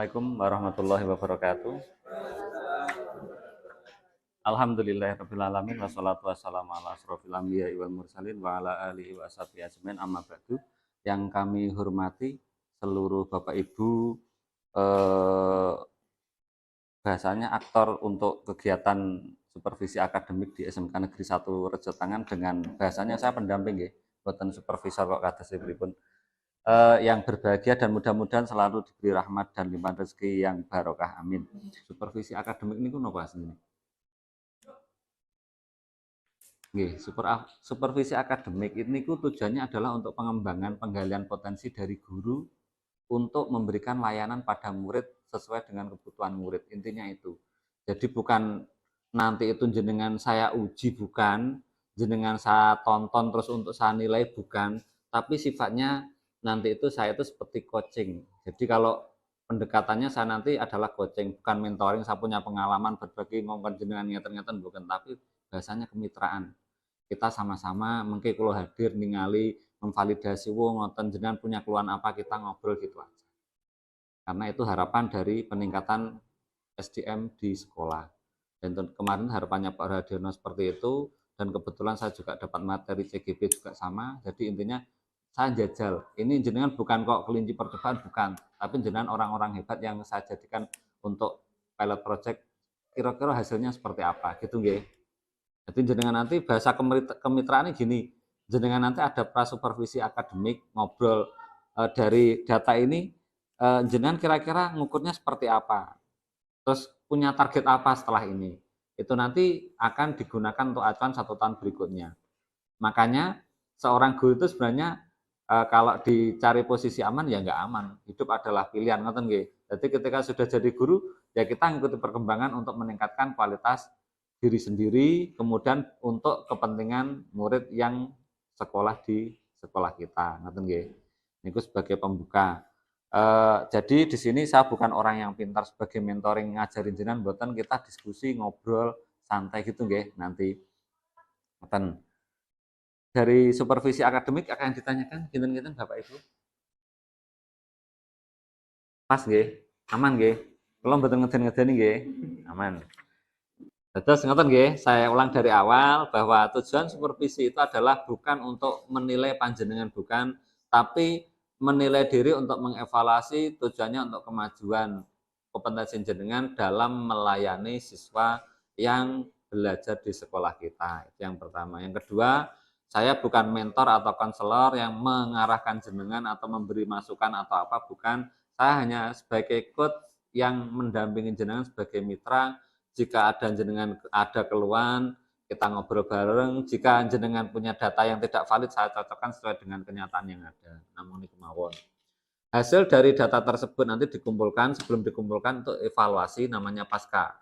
Assalamualaikum warahmatullahi wabarakatuh. Alhamdulillahirabbil alamin wassalatu wassalamu ala asrofil anbiya'i wal mursalin wa ala alihi wa sahbihi ajmain amma ba'du. Yang kami hormati seluruh Bapak Ibu bahasanya aktor untuk kegiatan supervisi akademik di SMK Negeri 1 Rejotangan dengan bahasanya saya pendamping nggih, boten supervisor kok kados pripun. Yang berbahagia dan mudah-mudahan selalu diberi rahmat dan limpahan rezeki yang barokah, amin. Supervisi akademik ini napa asline? Nggih, supervisi akademik ini tujuannya adalah untuk pengembangan penggalian potensi dari guru untuk memberikan layanan pada murid sesuai dengan kebutuhan murid. Intinya itu. Jadi bukan nanti itu jenengan saya uji, bukan jenengan saya tonton terus untuk saya nilai, bukan, tapi sifatnya nanti itu saya itu seperti coaching. Jadi kalau pendekatannya saya nanti adalah coaching, bukan mentoring. Saya punya pengalaman berbagi ngomong jenengan ngeten-ngeten, bukan, tapi bahasanya kemitraan. Kita sama-sama mengki kula hadir ningali memvalidasi ngoten jenengan punya keluhan apa, kita ngobrol gitu aja. Karena itu harapan dari peningkatan SDM di sekolah. Dan kemarin harapannya Pak Radiono seperti itu, dan kebetulan saya juga dapat materi CGP juga sama. Jadi intinya saya jajal. Ini jenengan bukan kok kelinci percobaan, bukan, tapi jenengan orang-orang hebat yang saya jadikan untuk pilot project. Kira-kira hasilnya seperti apa, gitu nggih. Jadi jenengan nanti bahasa kemitraan ini gini, jenengan nanti ada prasupervisi akademik, ngobrol dari data ini, jenengan kira-kira ngukurnya seperti apa, terus punya target apa setelah ini, itu nanti akan digunakan untuk acuan 1 tahun berikutnya. Makanya seorang guru itu sebenarnya kalau dicari posisi aman ya nggak aman, hidup adalah pilihan, ngoten nggih. Jadi ketika sudah jadi guru ya kita mengikuti perkembangan untuk meningkatkan kualitas diri sendiri, kemudian untuk kepentingan murid yang sekolah di sekolah kita, ngoten nggih. Niku sebagai pembuka. Jadi di sini saya bukan orang yang pintar sebagai mentoring ngajarin jenengan, mboten, kita diskusi ngobrol santai gitu nggih nanti. Ngoten. Dari supervisi akademik akan yang ditanyakan kinten-kinten Bapak Ibu. Pas nggih? Aman nggih? Kula mboten ngeden-ngedeni nggih. Aman. Terus ngoten nggih, saya ulang dari awal bahwa tujuan supervisi itu adalah bukan untuk menilai panjenengan, bukan, tapi menilai diri untuk mengevaluasi, tujuannya untuk kemajuan kompetensi jenengan dalam melayani siswa yang belajar di sekolah kita. Itu yang pertama. Yang kedua, saya bukan mentor atau konselor yang mengarahkan jenengan atau memberi masukan atau apa, bukan. Saya hanya sebagai coach yang mendampingi jenengan sebagai mitra. Jika ada jenengan ada keluhan, kita ngobrol bareng. Jika jenengan punya data yang tidak valid, saya cocokkan sesuai dengan kenyataan yang ada. Namun ini kemauan. Hasil dari data tersebut nanti dikumpulkan, sebelum dikumpulkan untuk evaluasi, namanya pasca.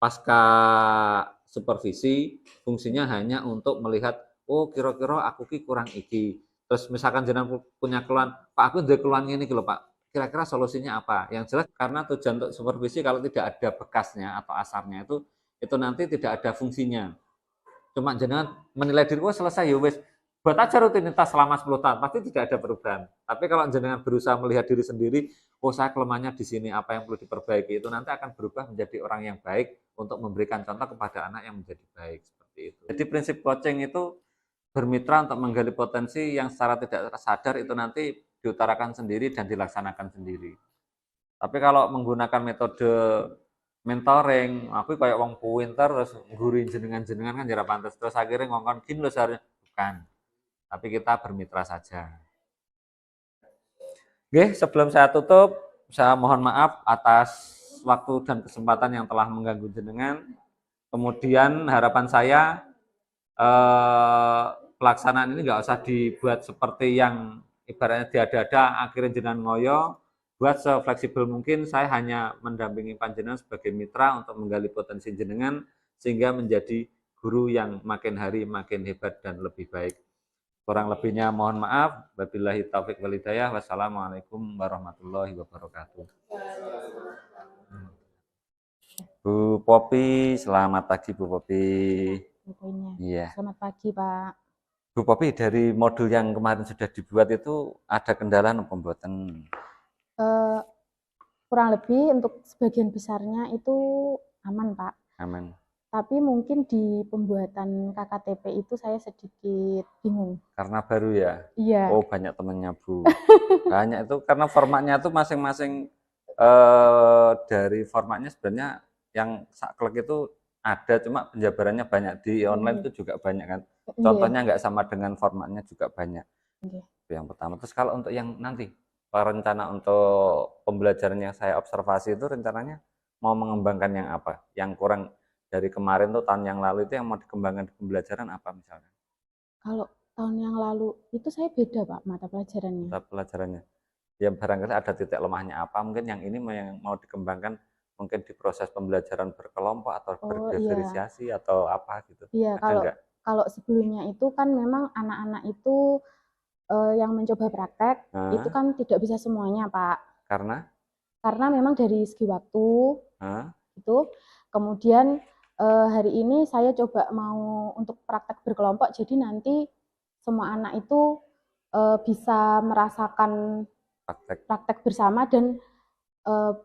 Pasca supervisi fungsinya hanya untuk melihat, oh kira-kira aku ki kurang iki. Terus misalkan jenengan punya keluhan, Pak aku ndek keluhan ini lho Pak, kira-kira solusinya apa? Yang jelas karena tujuan untuk supervisi kalau tidak ada bekasnya atau asarnya itu nanti tidak ada fungsinya. Cuma jenengan menilai diri, wah selesai ya wis, buat aja rutinitas selama 10 tahun, pasti tidak ada perubahan. Tapi kalau jenengan berusaha melihat diri sendiri, oh saya kelemahannya di sini, apa yang perlu diperbaiki, itu nanti akan berubah menjadi orang yang baik untuk memberikan contoh kepada anak yang menjadi baik, seperti itu. Jadi prinsip coaching itu bermitra untuk menggali potensi yang secara tidak sadar itu nanti diutarakan sendiri dan dilaksanakan sendiri. Tapi kalau menggunakan metode mentoring, aku kayak wong pinter terus guruin jenengan-jenengan kan jara pantes, terus akhirnya ngongkon gini loh seharusnya, bukan. Tapi kita bermitra saja. Oke, sebelum saya tutup, saya mohon maaf atas waktu dan kesempatan yang telah mengganggu jenengan. Kemudian harapan saya pelaksanaan ini nggak usah dibuat seperti yang ibaratnya diada-ada akhirnya jenengan ngoyo. Buat sefleksibel mungkin, saya hanya mendampingi panjenengan sebagai mitra untuk menggali potensi jenengan sehingga menjadi guru yang makin hari makin hebat dan lebih baik. Kurang lebihnya mohon maaf. Wabillahi taufik wal hidayah. Wassalamualaikum warahmatullahi wabarakatuh. Bu Popi, selamat pagi Bu Popi. Iya. Selamat pagi Pak. Bu Popi, dari modul yang kemarin sudah dibuat itu ada kendala apa mboten? kurang lebih untuk sebagian besarnya itu aman, Pak. Aman. Tapi mungkin di pembuatan KKTP itu saya sedikit bingung. Karena baru ya? Iya. Oh, banyak temennya, Bu. Banyak itu karena formatnya itu masing-masing dari formatnya sebenarnya yang saklek itu ada, cuma penjabarannya banyak. Di online itu juga banyak kan. Contohnya nggak sama dengan formatnya juga banyak. Itu yang pertama. Terus kalau untuk yang nanti, rencana untuk pembelajaran yang saya observasi itu rencananya mau mengembangkan yang apa? Yang kurang dari kemarin tuh tahun yang lalu itu yang mau dikembangkan di pembelajaran apa misalnya? Kalau tahun yang lalu itu saya beda, Pak, mata pelajarannya. Mata pelajarannya. Ya barangkali ada titik lemahnya apa, mungkin yang ini yang mau dikembangkan mungkin di proses pembelajaran berkelompok atau Oh iya. berdiferensiasi atau apa gitu. Iya, Ada enggak? kalau sebelumnya itu kan memang anak-anak itu yang mencoba praktek itu kan tidak bisa semuanya, Pak. Karena memang dari segi waktu itu. Kemudian hari ini saya coba mau untuk praktek berkelompok, jadi nanti semua anak itu bisa merasakan praktek bersama dan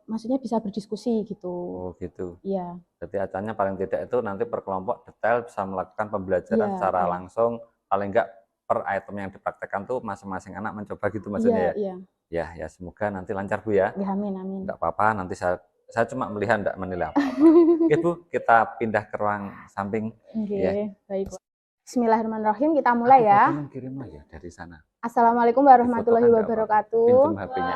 maksudnya bisa berdiskusi gitu. Oh gitu. Iya. Jadi acaranya paling tidak itu nanti per kelompok detail bisa melakukan pembelajaran secara langsung, paling enggak per item yang dipraktekkan tuh masing-masing anak mencoba gitu maksudnya ya? Iya. Ya, ya semoga nanti lancar Bu ya. Ya, amin, amin. Enggak apa-apa, nanti saya cuma melihat enggak menilai apa-apa. Oke Bu, kita pindah ke ruang samping. Oke, ya. baik. Bismillahirrahmanirrahim, kita mulai ya. Kirim aja dari sana. Assalamualaikum warahmatullahi wabarakatuh. Pinjam HP-nya.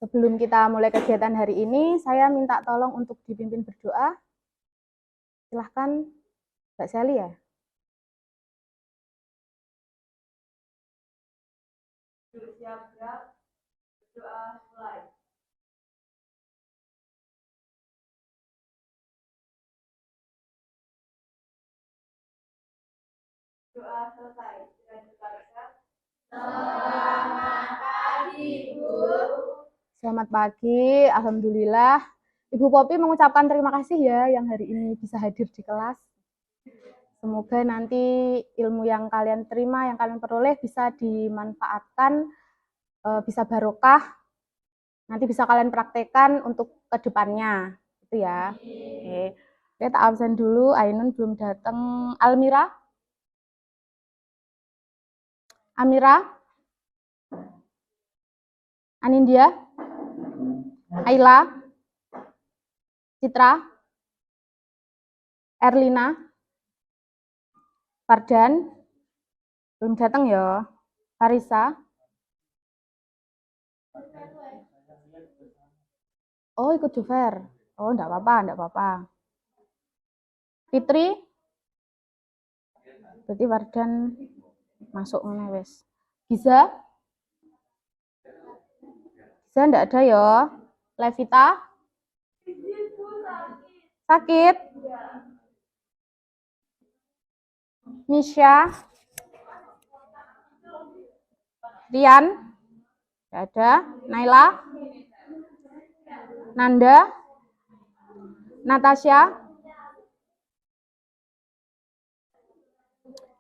Sebelum kita mulai kegiatan hari ini, saya minta tolong untuk dipimpin berdoa. Silahkan Mbak Sally ya. Siap, berdoa mulai. Doa selesai. Selamat pagi, Bu. Selamat pagi, alhamdulillah. Ibu Popi mengucapkan terima kasih ya yang hari ini bisa hadir di kelas. Semoga nanti ilmu yang kalian terima, yang kalian peroleh bisa dimanfaatkan, bisa barokah. Nanti bisa kalian praktekkan untuk kedepannya, gitu ya. Oke. Kita absen dulu, Ainun belum datang. Almira? Amira? Anindya? Ayla? Citra? Erlina? Fardan? Belum datang ya. Farisa? Oh, ikut Juver. Oh, enggak apa-apa, enggak apa-apa. Fitri? Berarti Fardan masuk mana wes. Giza? Giza enggak ada ya. Levita? Sakit? Misha? Rian? Enggak ada. Naila? Nanda? Natasha?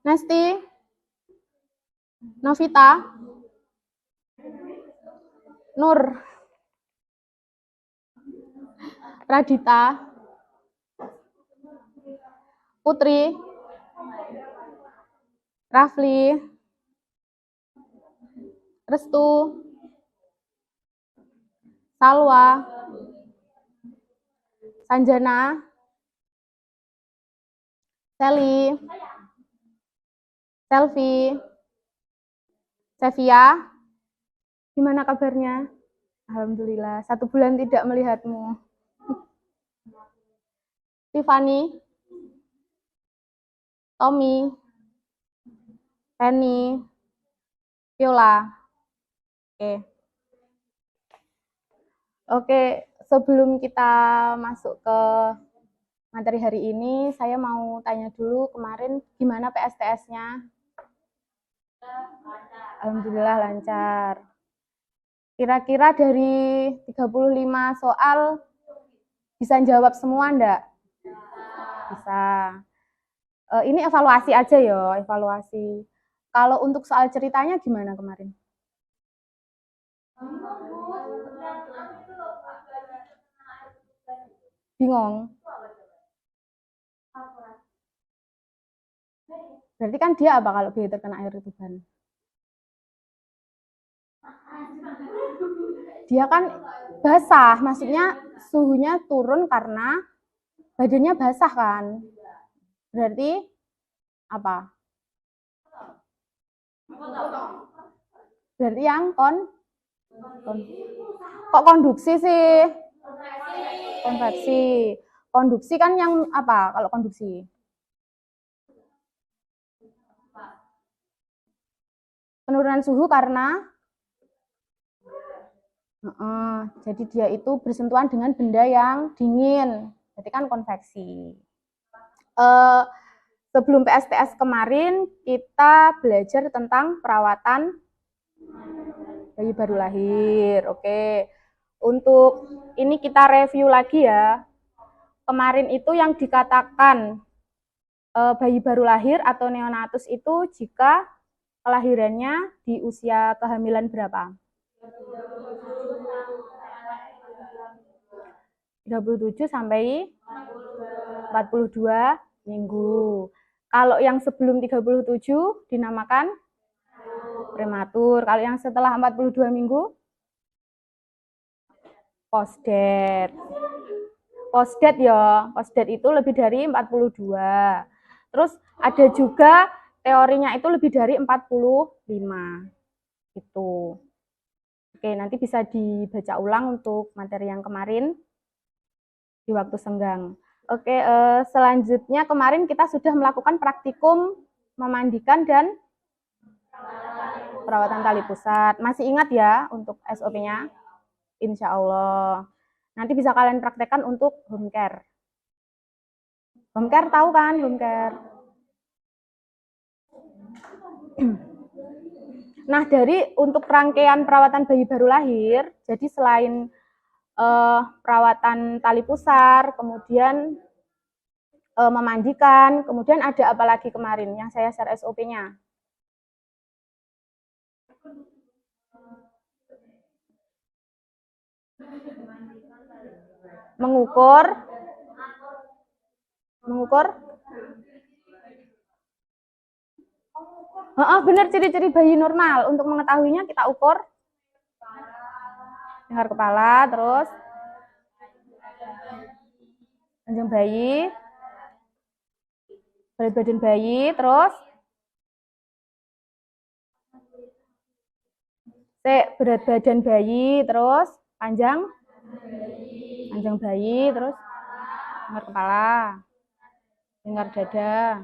Nesti? Novita? Nur? Radita? Putri? Rafli? Restu? Salwa? Sanjana? Sally? Selfie? Sevia? Gimana kabarnya? Alhamdulillah, 1 bulan tidak melihatmu. Tiffany? Tommy? Penny? Viola? Oke, sebelum kita masuk ke materi hari ini, saya mau tanya dulu kemarin gimana PSTS-nya? Alhamdulillah lancar. Kira-kira dari 35 soal bisa jawab semua enggak? Bisa. Ini evaluasi aja ya, evaluasi. Kalau untuk soal ceritanya gimana kemarin? Bingung. Berarti kan dia apa kalau bayi terkena air retuban? Dia kan basah, maksudnya suhunya turun karena badannya basah kan. Berarti apa? Berarti yang kok konduksi sih? Konveksi. Konduksi kan yang apa kalau konduksi? Penurunan suhu karena jadi dia itu bersentuhan dengan benda yang dingin. Berarti kan konveksi. Sebelum PSTS kemarin kita belajar tentang perawatan bayi baru lahir. Oke. Untuk ini kita review lagi ya. Kemarin itu yang dikatakan bayi baru lahir atau neonatus itu jika kelahirannya di usia kehamilan berapa? 37 sampai 42 minggu. Kalau yang sebelum 37 dinamakan prematur. Kalau yang setelah 42 minggu postdet. Postdet ya. Postdet itu lebih dari 42. Terus ada juga teorinya itu lebih dari 45. Itu. Oke, nanti bisa dibaca ulang untuk materi yang kemarin di waktu senggang. Oke, selanjutnya kemarin kita sudah melakukan praktikum memandikan dan perawatan tali pusat. Masih ingat ya untuk SOP-nya? Insya Allah. Nanti bisa kalian praktekkan untuk home care. Home care tahu kan home care? Nah, dari untuk rangkaian perawatan bayi baru lahir, jadi selain perawatan tali pusar, kemudian memandikan, kemudian ada apa lagi kemarin yang saya share SOP-nya? Mengukur benar ciri-ciri bayi normal. Untuk mengetahuinya kita ukur dengar kepala, terus panjang bayi, berat badan bayi, terus berat badan bayi, terus panjang bayi, terus dengar kepala, dengar dada,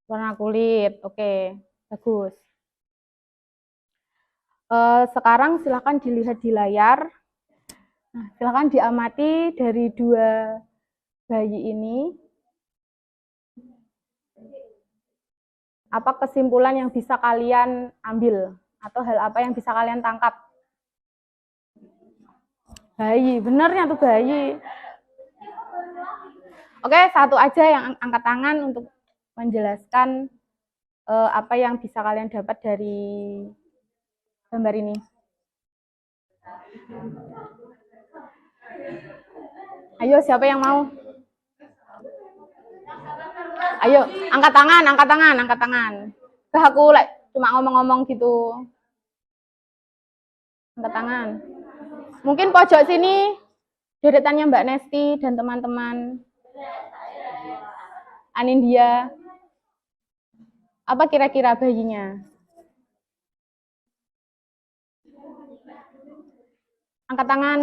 warna kulit. Oke, bagus. Sekarang silakan dilihat di layar. Nah, silakan diamati dari dua bayi ini. Apa kesimpulan yang bisa kalian ambil? Atau hal apa yang bisa kalian tangkap? Bayi, benernya tuh bayi. Oke, satu aja yang angkat tangan untuk menjelaskan apa yang bisa kalian dapat dari gambar ini. Ayo, siapa yang mau? Ayo, angkat tangan. Gak aku cuma ngomong-ngomong gitu. Angkat tangan. Mungkin pojok sini deretannya Mbak Nesti dan teman-teman. Anindya. Apa kira-kira bayinya? Angkat tangan.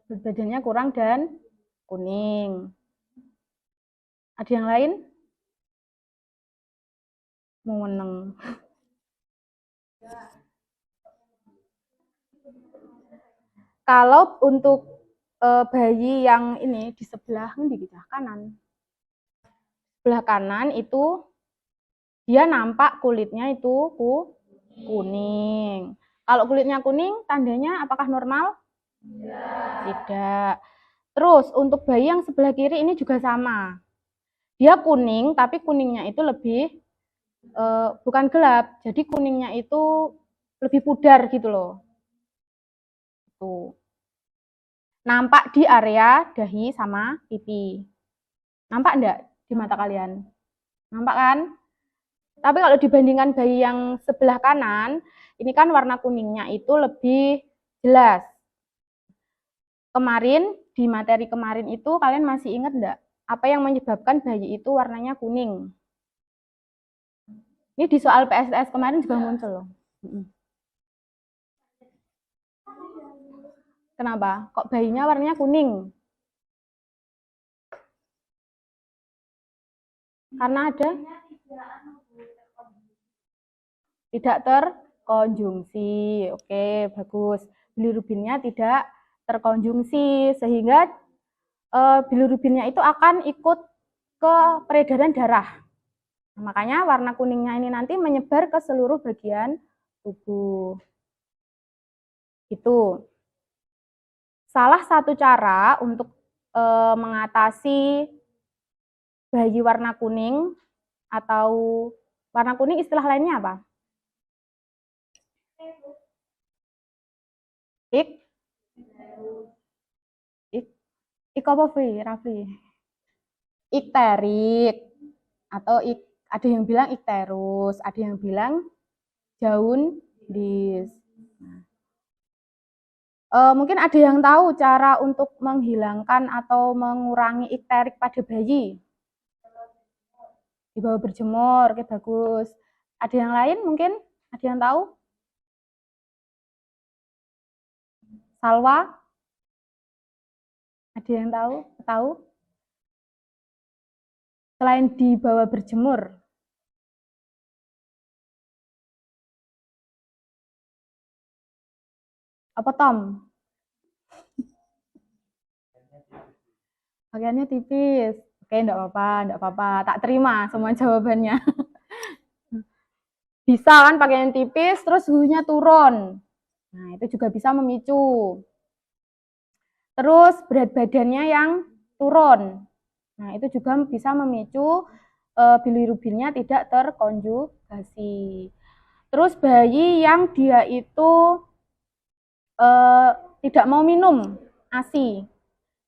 Badannya kurang dan kuning. Ada yang lain? Meneng. Kalau untuk bayi yang ini di sebelah kanan. Sebelah kanan itu dia nampak kulitnya itu kuning. Kalau kulitnya kuning, tandanya apakah normal? Tidak. Terus untuk bayi yang sebelah kiri ini juga sama. Dia kuning, tapi kuningnya itu lebih bukan gelap, jadi kuningnya itu lebih pudar gitu loh. Tuh. Nampak di area dahi sama pipi. Nampak enggak di mata kalian? Nampak kan? Tapi kalau dibandingkan bayi yang sebelah kanan, ini kan warna kuningnya itu lebih jelas. Kemarin, di materi kemarin itu kalian masih ingat enggak? Apa yang menyebabkan bayi itu warnanya kuning? Ini di soal PSS kemarin juga muncul loh. Kenapa? Kok bayinya warnanya kuning? Karena ada tidak terkonjungsi. Oke, bagus. Bilirubinnya tidak terkonjungsi sehingga bilirubinnya itu akan ikut ke peredaran darah. Nah, makanya warna kuningnya ini nanti menyebar ke seluruh bagian tubuh. Itu salah satu cara untuk mengatasi bayi warna kuning atau warna kuning istilah lainnya apa? Ik apa Raffi? Ikterik atau ada yang bilang ikterus, ada yang bilang jaundice. Mungkin ada yang tahu cara untuk menghilangkan atau mengurangi ikterik pada bayi? Dibawa berjemur, oke bagus. Ada yang lain mungkin? Ada yang tahu? Salwa? Ada yang tahu? Tahu? Selain dibawa berjemur. Apa Tom? Pakaiannya tipis. Oke, enggak apa-apa. Tak terima semua jawabannya. Bisa kan pakaian tipis, terus suhunya turun. Nah, itu juga bisa memicu. Terus berat badannya yang turun. Nah, itu juga bisa memicu bilirubinnya tidak terkonjugasi. Terus bayi yang dia itu tidak mau minum ASI.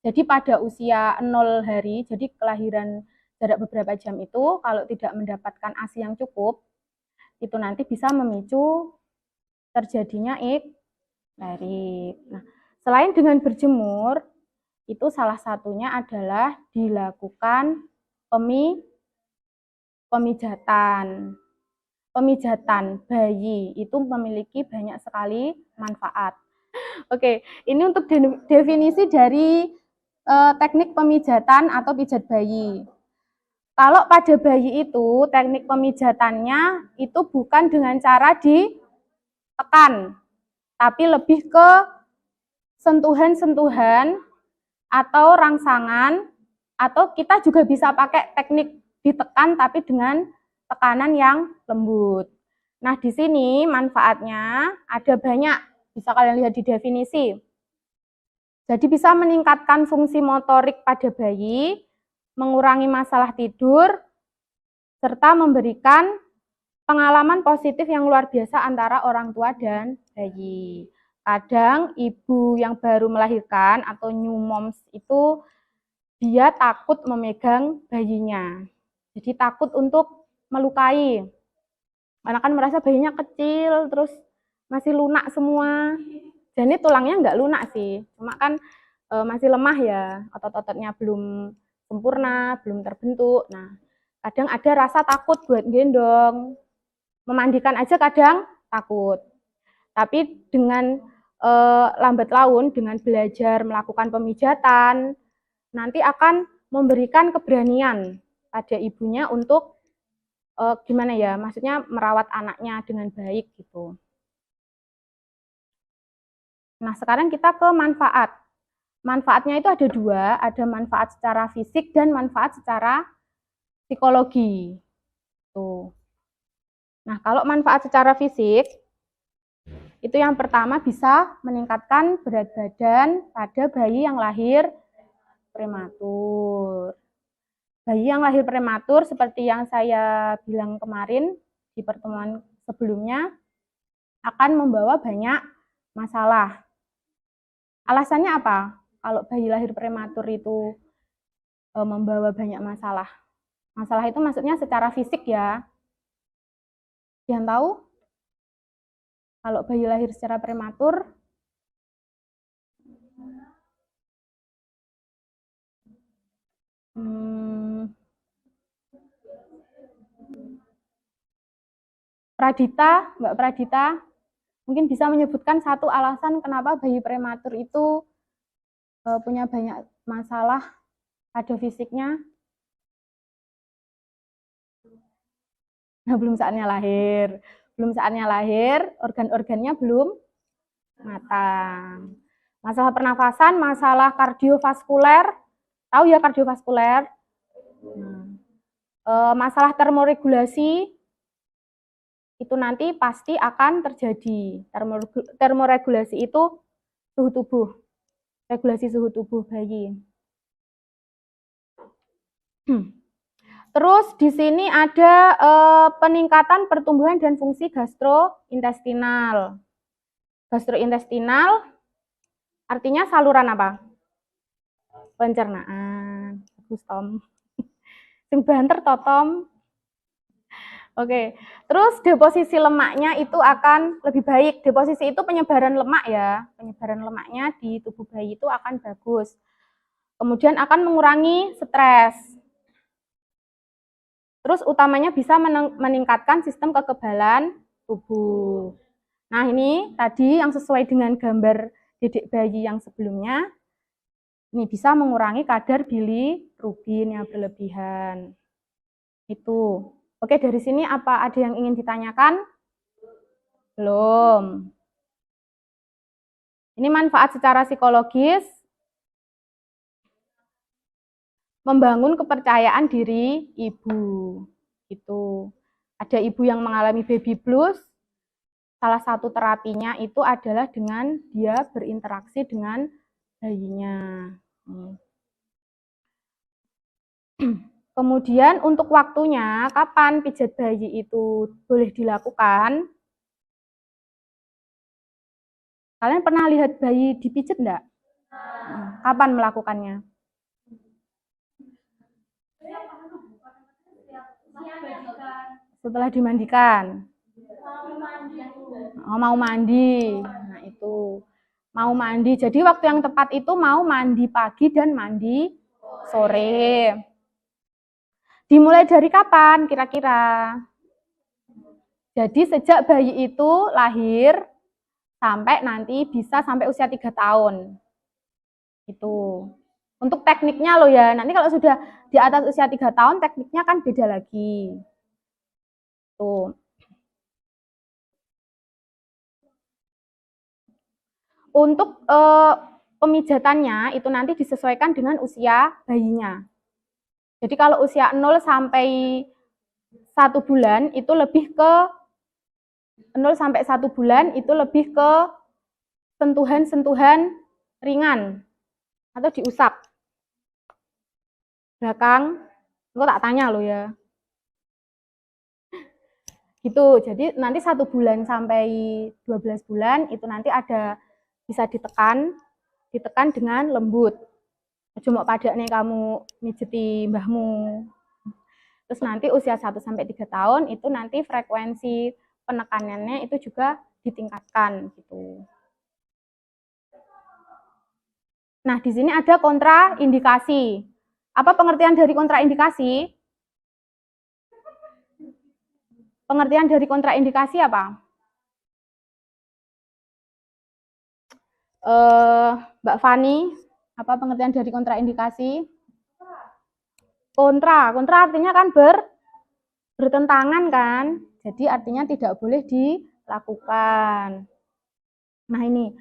Jadi pada usia 0 hari, jadi kelahiran jarak beberapa jam itu, kalau tidak mendapatkan ASI yang cukup, itu nanti bisa memicu terjadinya ikterik. Nah, selain dengan berjemur, itu salah satunya adalah dilakukan pemijatan. Pemijatan bayi itu memiliki banyak sekali manfaat. Oke, ini untuk definisi dari teknik pemijatan atau pijat bayi. Kalau pada bayi itu teknik pemijatannya itu bukan dengan cara ditekan, tapi lebih ke sentuhan-sentuhan atau rangsangan, atau kita juga bisa pakai teknik ditekan tapi dengan tekanan yang lembut. Nah, di sini manfaatnya ada banyak, bisa kalian lihat di definisi. Jadi bisa meningkatkan fungsi motorik pada bayi, mengurangi masalah tidur, serta memberikan pengalaman positif yang luar biasa antara orang tua dan bayi. Kadang ibu yang baru melahirkan atau new moms itu dia takut memegang bayinya. Jadi takut untuk melukai. Karena kan merasa bayinya kecil, terus masih lunak semua. Jadi tulangnya nggak lunak sih, cuma kan masih lemah ya, otot-ototnya belum sempurna, belum terbentuk. Nah, kadang ada rasa takut buat gendong, memandikan aja kadang takut. Tapi dengan lambat laun, dengan belajar melakukan pemijatan, nanti akan memberikan keberanian pada ibunya untuk gimana ya, maksudnya merawat anaknya dengan baik gitu. Nah, sekarang kita ke manfaat. Manfaatnya itu ada dua, ada manfaat secara fisik dan manfaat secara psikologi. Tuh. Nah, kalau manfaat secara fisik, itu yang pertama bisa meningkatkan berat badan pada bayi yang lahir prematur. Bayi yang lahir prematur seperti yang saya bilang kemarin di pertemuan sebelumnya akan membawa banyak masalah. Alasannya apa? Kalau bayi lahir prematur itu membawa banyak masalah. Masalah itu maksudnya secara fisik ya. Yang tahu? Kalau bayi lahir secara prematur, Pradita, Mbak Pradita, mungkin bisa menyebutkan satu alasan kenapa bayi prematur itu punya banyak masalah pada fisiknya. Nah, belum saatnya lahir. Belum saatnya lahir, organ-organnya belum matang. Masalah pernafasan, masalah kardiovaskuler. Tahu ya kardiovaskuler? Masalah termoregulasi, itu nanti pasti akan terjadi. Termoregulasi itu suhu tubuh, regulasi suhu tubuh bayi. Terus di sini ada peningkatan pertumbuhan dan fungsi gastrointestinal. Gastrointestinal artinya saluran apa? Pencernaan. Bagus, Tom. Sing banter totom. Oke, terus deposisi lemaknya itu akan lebih baik. Deposisi itu penyebaran lemak ya. Penyebaran lemaknya di tubuh bayi itu akan bagus. Kemudian akan mengurangi stres. Terus utamanya bisa meningkatkan sistem kekebalan tubuh. Nah, ini tadi yang sesuai dengan gambar didik bayi yang sebelumnya. Ini bisa mengurangi kadar bilirubin yang berlebihan. Itu. Oke, dari sini apa ada yang ingin ditanyakan? Belum. Ini manfaat secara psikologis. Membangun kepercayaan diri ibu. Itu. Ada ibu yang mengalami baby blues. Salah satu terapinya itu adalah dengan dia berinteraksi dengan bayinya. Kemudian untuk waktunya, kapan pijat bayi itu boleh dilakukan? Kalian pernah lihat bayi dipijat enggak? Kapan melakukannya? Setelah dimandikan. Oh, mau mandi. Nah, itu. Mau mandi. Jadi waktu yang tepat itu mau mandi pagi dan mandi sore. Dimulai dari kapan kira-kira? Jadi sejak bayi itu lahir sampai nanti bisa sampai usia 3 tahun. Itu. Untuk tekniknya loh ya. Nanti kalau sudah di atas usia 3 tahun tekniknya kan beda lagi. Tuh. Untuk pemijatannya itu nanti disesuaikan dengan usia bayinya. Jadi kalau usia 0 sampai 1 bulan itu lebih ke 0 sampai 1 bulan itu lebih ke sentuhan-sentuhan ringan atau diusap. Belakang, aku tak tanya loh ya. Gitu, jadi nanti 1 bulan sampai 12 bulan itu nanti ada bisa ditekan dengan lembut. Cuma pada nih kamu mijeti mbahmu. Terus nanti usia 1 sampai 3 tahun itu nanti frekuensi penekanannya itu juga ditingkatkan gitu. Nah, di sini ada kontraindikasi. Apa pengertian dari kontraindikasi? Pengertian dari kontraindikasi apa? Mbak Fani, apa pengertian dari kontraindikasi? Kontra artinya kan bertentangan kan, jadi artinya tidak boleh dilakukan. Nah ini,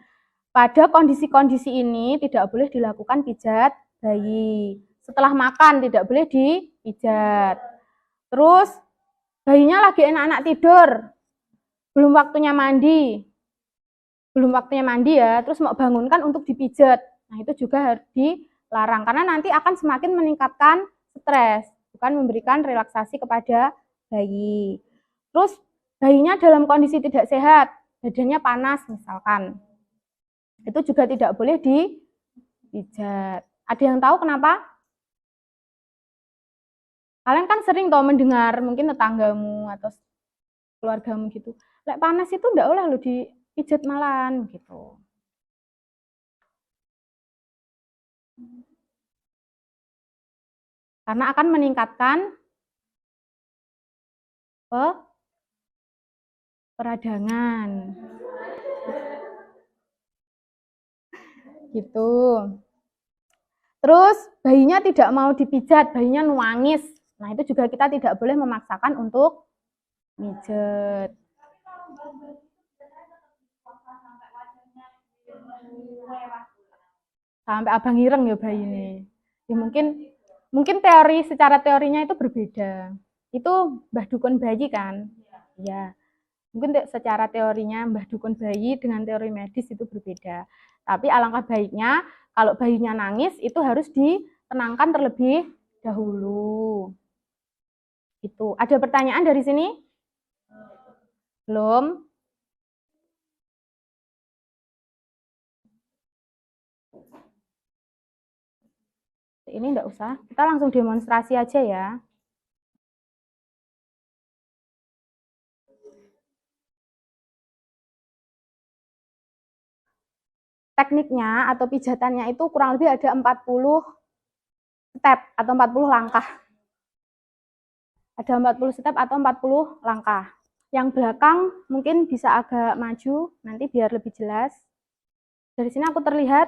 pada kondisi-kondisi ini tidak boleh dilakukan pijat bayi. Setelah makan tidak boleh dipijat. Terus bayinya lagi enak-enak tidur, belum waktunya mandi ya, terus mau bangunkan untuk dipijat. Nah itu juga harus larang karena nanti akan semakin meningkatkan stres, bukan memberikan relaksasi kepada bayi. Terus bayinya dalam kondisi tidak sehat, badannya panas misalkan, itu juga tidak boleh dipijat. Ada yang tahu kenapa? Kalian kan sering toh mendengar mungkin tetanggamu atau keluargamu gitu, lek panas itu enggak boleh lo dipijat malahan gitu. Karena akan meningkatkan peradangan. Gitu. Terus bayinya tidak mau dipijat, bayinya nangis. Nah, itu juga kita tidak boleh memaksakan untuk mijet. Sampai abang ireng ya bayi ini. Ya mungkin secara teorinya itu berbeda. Itu Mbah Dukun bayi kan? Ya. Mungkin secara teorinya Mbah Dukun bayi dengan teori medis itu berbeda. Tapi alangkah baiknya kalau bayinya nangis itu harus ditenangkan terlebih dahulu. Itu. Ada pertanyaan dari sini? Belum? Ini enggak usah. Kita langsung demonstrasi aja ya. Tekniknya atau pijatannya itu kurang lebih ada 40 step atau 40 langkah. Ada 40 step atau 40 langkah. Yang belakang mungkin bisa agak maju, nanti biar lebih jelas. Dari sini aku terlihat?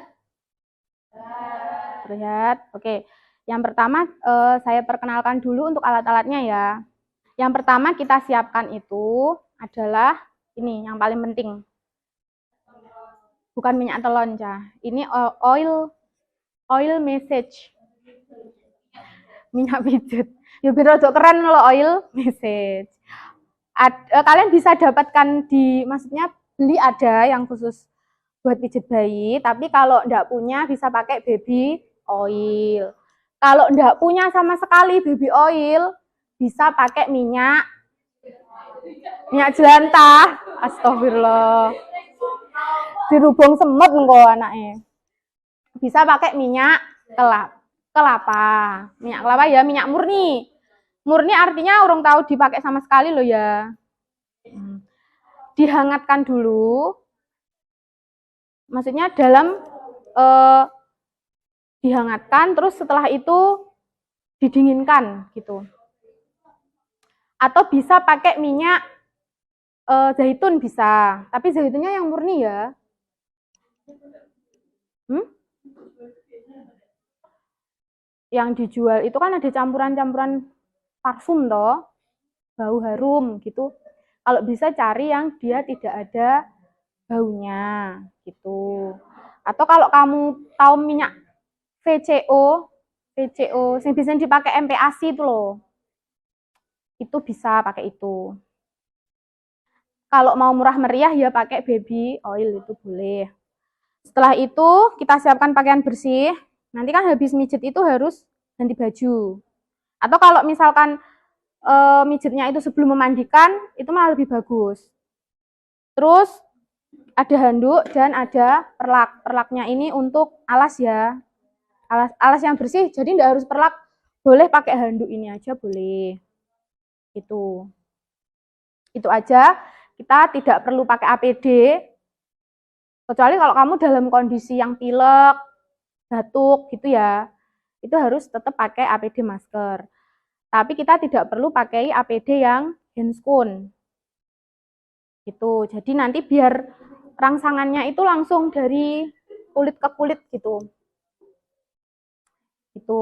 Terlihat. Oke. Yang pertama saya perkenalkan dulu untuk alat-alatnya ya. Yang pertama kita siapkan itu adalah ini yang paling penting. Bukan minyak telon, Cah. Ini oil message. Minyak pijat. Ya biar rada keren loh oil message. Kalian bisa dapatkan maksudnya beli ada yang khusus buat pijat bayi, tapi kalau enggak punya bisa pakai baby oil. Kalau enggak punya sama sekali baby oil, bisa pakai minyak jelantah. Astagfirullah. Dirubung semut engko anaknya. Bisa pakai minyak kelapa. Minyak kelapa ya, minyak murni. Murni artinya orang tahu dipakai sama sekali loh ya. Dihangatkan dulu. Maksudnya dalam dihangatkan, terus setelah itu didinginkan gitu. Atau bisa pakai minyak zaitun bisa, tapi zaitunnya yang murni ya. Yang dijual itu kan ada campuran-campuran parfum toh, bau harum gitu. Kalau bisa cari yang dia tidak ada baunya gitu. Atau kalau kamu tahu minyak VCO yang bisa dipakai MPASI itu loh. Itu bisa pakai itu. Kalau mau murah meriah ya pakai baby oil itu boleh. Setelah itu kita siapkan pakaian bersih. Nanti kan habis mijet itu harus ganti baju. Atau kalau misalkan mijetnya itu sebelum memandikan, itu malah lebih bagus. Terus ada handuk dan ada perlak. Perlaknya ini untuk alas ya. Alas yang bersih, jadi tidak harus perlak. Boleh pakai handuk ini aja boleh. Itu aja. Kita tidak perlu pakai APD. Kecuali kalau kamu dalam kondisi yang pilek, batuk gitu ya. Itu harus tetap pakai APD masker. Tapi kita tidak perlu pakai APD yang handscoon. Gitu. Jadi nanti biar rangsangannya itu langsung dari kulit ke kulit gitu. Gitu.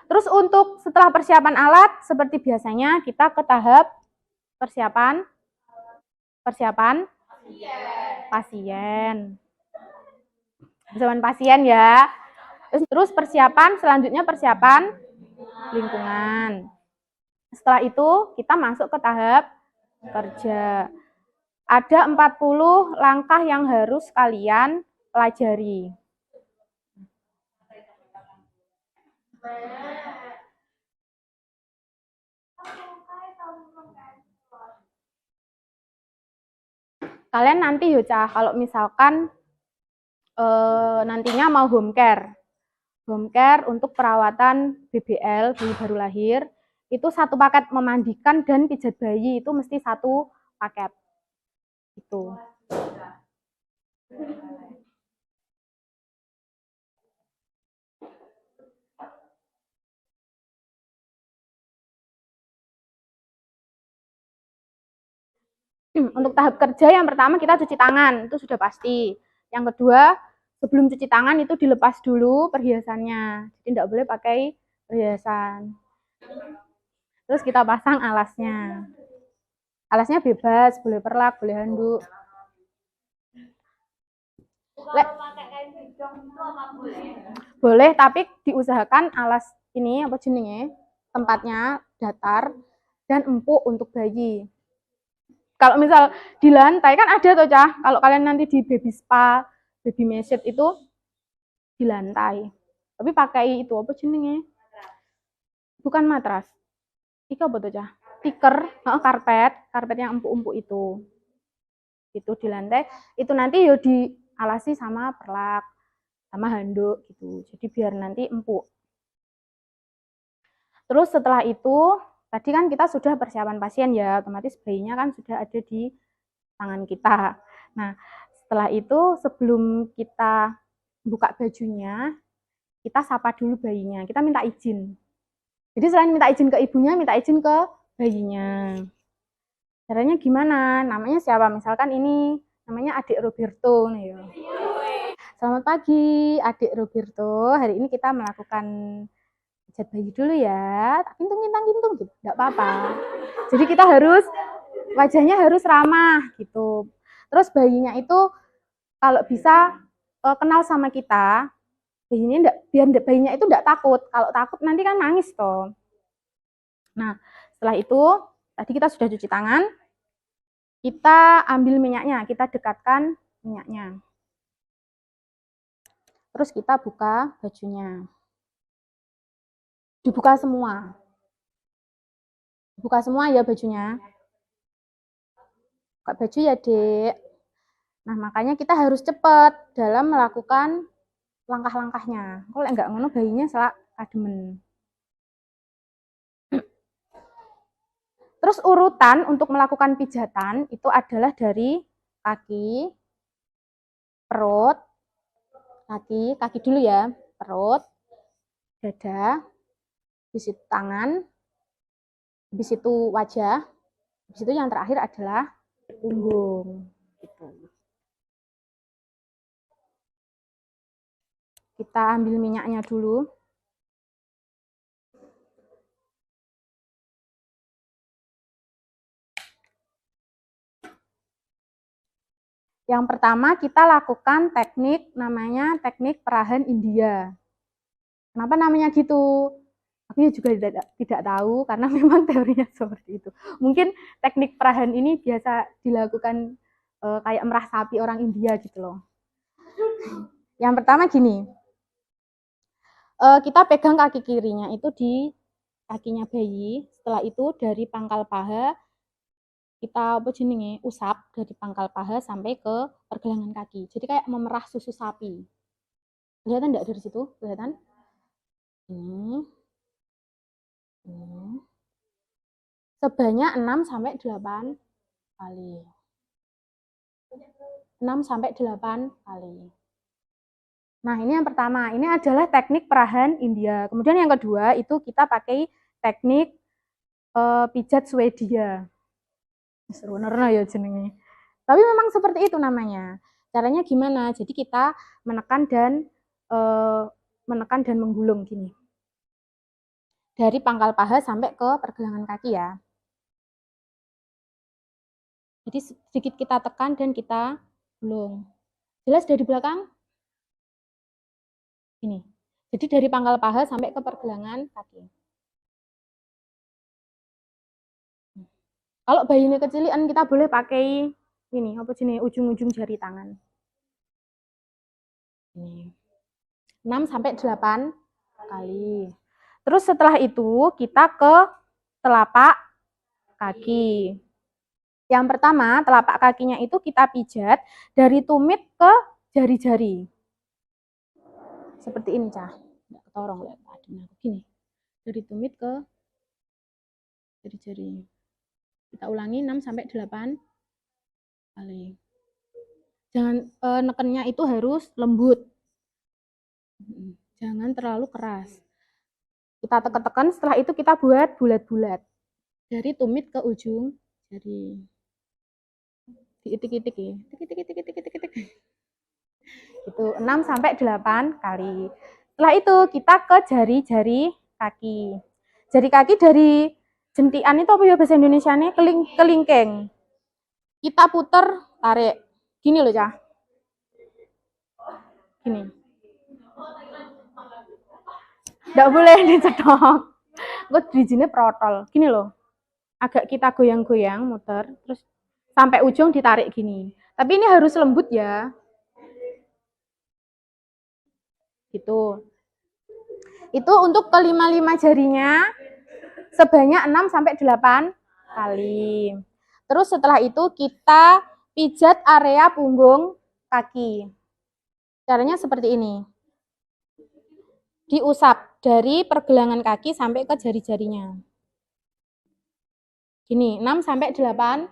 Terus untuk setelah persiapan alat, seperti biasanya kita ke tahap persiapan pasien. Persiapan pasien ya. Terus selanjutnya persiapan lingkungan. Setelah itu kita masuk ke tahap kerja. Ada 40 langkah yang harus kalian pelajari. Kalian nanti yo Cah, kalau misalkan nantinya mau home care untuk perawatan BBL bayi baru lahir, itu satu paket memandikan dan pijat bayi itu mesti satu paket. Itu. Untuk tahap kerja yang pertama kita cuci tangan, itu sudah pasti. Yang kedua, sebelum cuci tangan itu dilepas dulu perhiasannya. Jadi tidak boleh pakai perhiasan. Terus kita pasang alasnya. Alasnya bebas, boleh perlak, boleh handuk. Boleh, tapi diusahakan alas ini apa jenenge tempatnya datar dan empuk untuk bayi. Kalau misal di lantai kan ada tuh Cah, kalau kalian nanti di baby spa, baby massage itu di lantai. Tapi pakai itu apa jenenge? Bukan matras. Itu apa tuh Cah? Tikar, karpet yang empuk-empuk itu. Itu di lantai, itu nanti yo dialasi sama perlak, sama handuk gitu. Jadi biar nanti empuk. Terus setelah itu, tadi kan kita sudah persiapan pasien ya, otomatis bayinya kan sudah ada di tangan kita. Nah, setelah itu sebelum kita buka bajunya, kita sapa dulu bayinya, kita minta izin. Jadi selain minta izin ke ibunya, minta izin ke bayinya. Caranya gimana? Namanya siapa? Misalkan ini namanya adik Roberto nih ya. Selamat pagi, adik Roberto. Hari ini kita melakukan pijat bayi dulu ya. Kintung gitu. Enggak apa-apa. Jadi kita harus wajahnya harus ramah gitu. Terus bayinya itu kalau bisa kenal sama kita, biar bayinya itu enggak takut. Kalau takut nanti kan nangis toh. Nah, setelah itu tadi kita sudah cuci tangan, kita ambil minyaknya, kita dekatkan minyaknya. Terus kita buka bajunya. Dibuka semua. Buka semua ya bajunya. Buka baju ya, Dek. Nah, makanya kita harus cepat dalam melakukan langkah-langkahnya. Kalau enggak ngono bayinya salah kademen. Terus urutan untuk melakukan pijatan itu adalah dari kaki, perut, kaki dulu ya, perut, dada, habis itu tangan, habis itu wajah, habis itu yang terakhir adalah punggung. Gitu. Kita ambil minyaknya dulu. Yang pertama kita lakukan teknik namanya teknik perahan India. Kenapa namanya gitu? Aku juga tidak tahu karena memang teorinya seperti itu. Mungkin teknik perahan ini biasa dilakukan kayak merah sapi orang India gitu loh. Yang pertama gini, kita pegang kaki kirinya itu di kakinya bayi. Setelah itu dari pangkal paha kita usap dari pangkal paha sampai ke pergelangan kaki. Jadi kayak memerah susu sapi. Kelihatan enggak dari situ? Kelihatan? Ini. Sebanyak 6 sampai 8 kali. 6 sampai 8 kali. Nah, ini yang pertama. Ini adalah teknik perahan India. Kemudian yang kedua itu kita pakai teknik pijat Swedia. Seru ya jenenge. Tapi memang seperti itu namanya. Caranya gimana? Jadi kita menekan dan menggulung gini. Dari pangkal paha sampai ke pergelangan kaki ya. Jadi sedikit kita tekan dan kita gulung. Jelas dari belakang? Ini. Jadi dari pangkal paha sampai ke pergelangan kaki. Kalau bayi ini kecilian kita boleh pakai ini apa sini ujung-ujung jari tangan. Ini. 6 sampai 8 kali. Terus setelah itu kita ke telapak kaki. Yang pertama, telapak kakinya itu kita pijat dari tumit ke jari-jari. Seperti ini, Cah. Nggak ketorong, lihat adem aku gini. Dari tumit ke jari-jari. Kita ulangi 6 sampai 8 kali. Jangan nekennya itu harus lembut. Jangan terlalu keras. Kita tekan-tekan, setelah itu kita buat bulat-bulat. Dari tumit ke ujung jari. Diitik-itik ya. Tik-tik-tik-tik-tik-tik. Itu 6 sampai 8 kali. Setelah itu kita ke jari-jari kaki. Jari kaki dari jentikan itu apa ya bahasa Indonesianya? Kelingking. Kita puter, tarik. Gini loh, Cah. Gini. Nggak boleh dicedok. Gue di sini protol. Gini loh. Agak kita goyang-goyang, muter. Terus sampai ujung ditarik gini. Tapi ini harus lembut ya. Gitu. Itu untuk kelima-lima jarinya sebanyak 6 sampai 8 kali. Terus setelah itu kita pijat area punggung kaki. Caranya seperti ini. Diusap dari pergelangan kaki sampai ke jari-jarinya. Gini, 6 sampai 8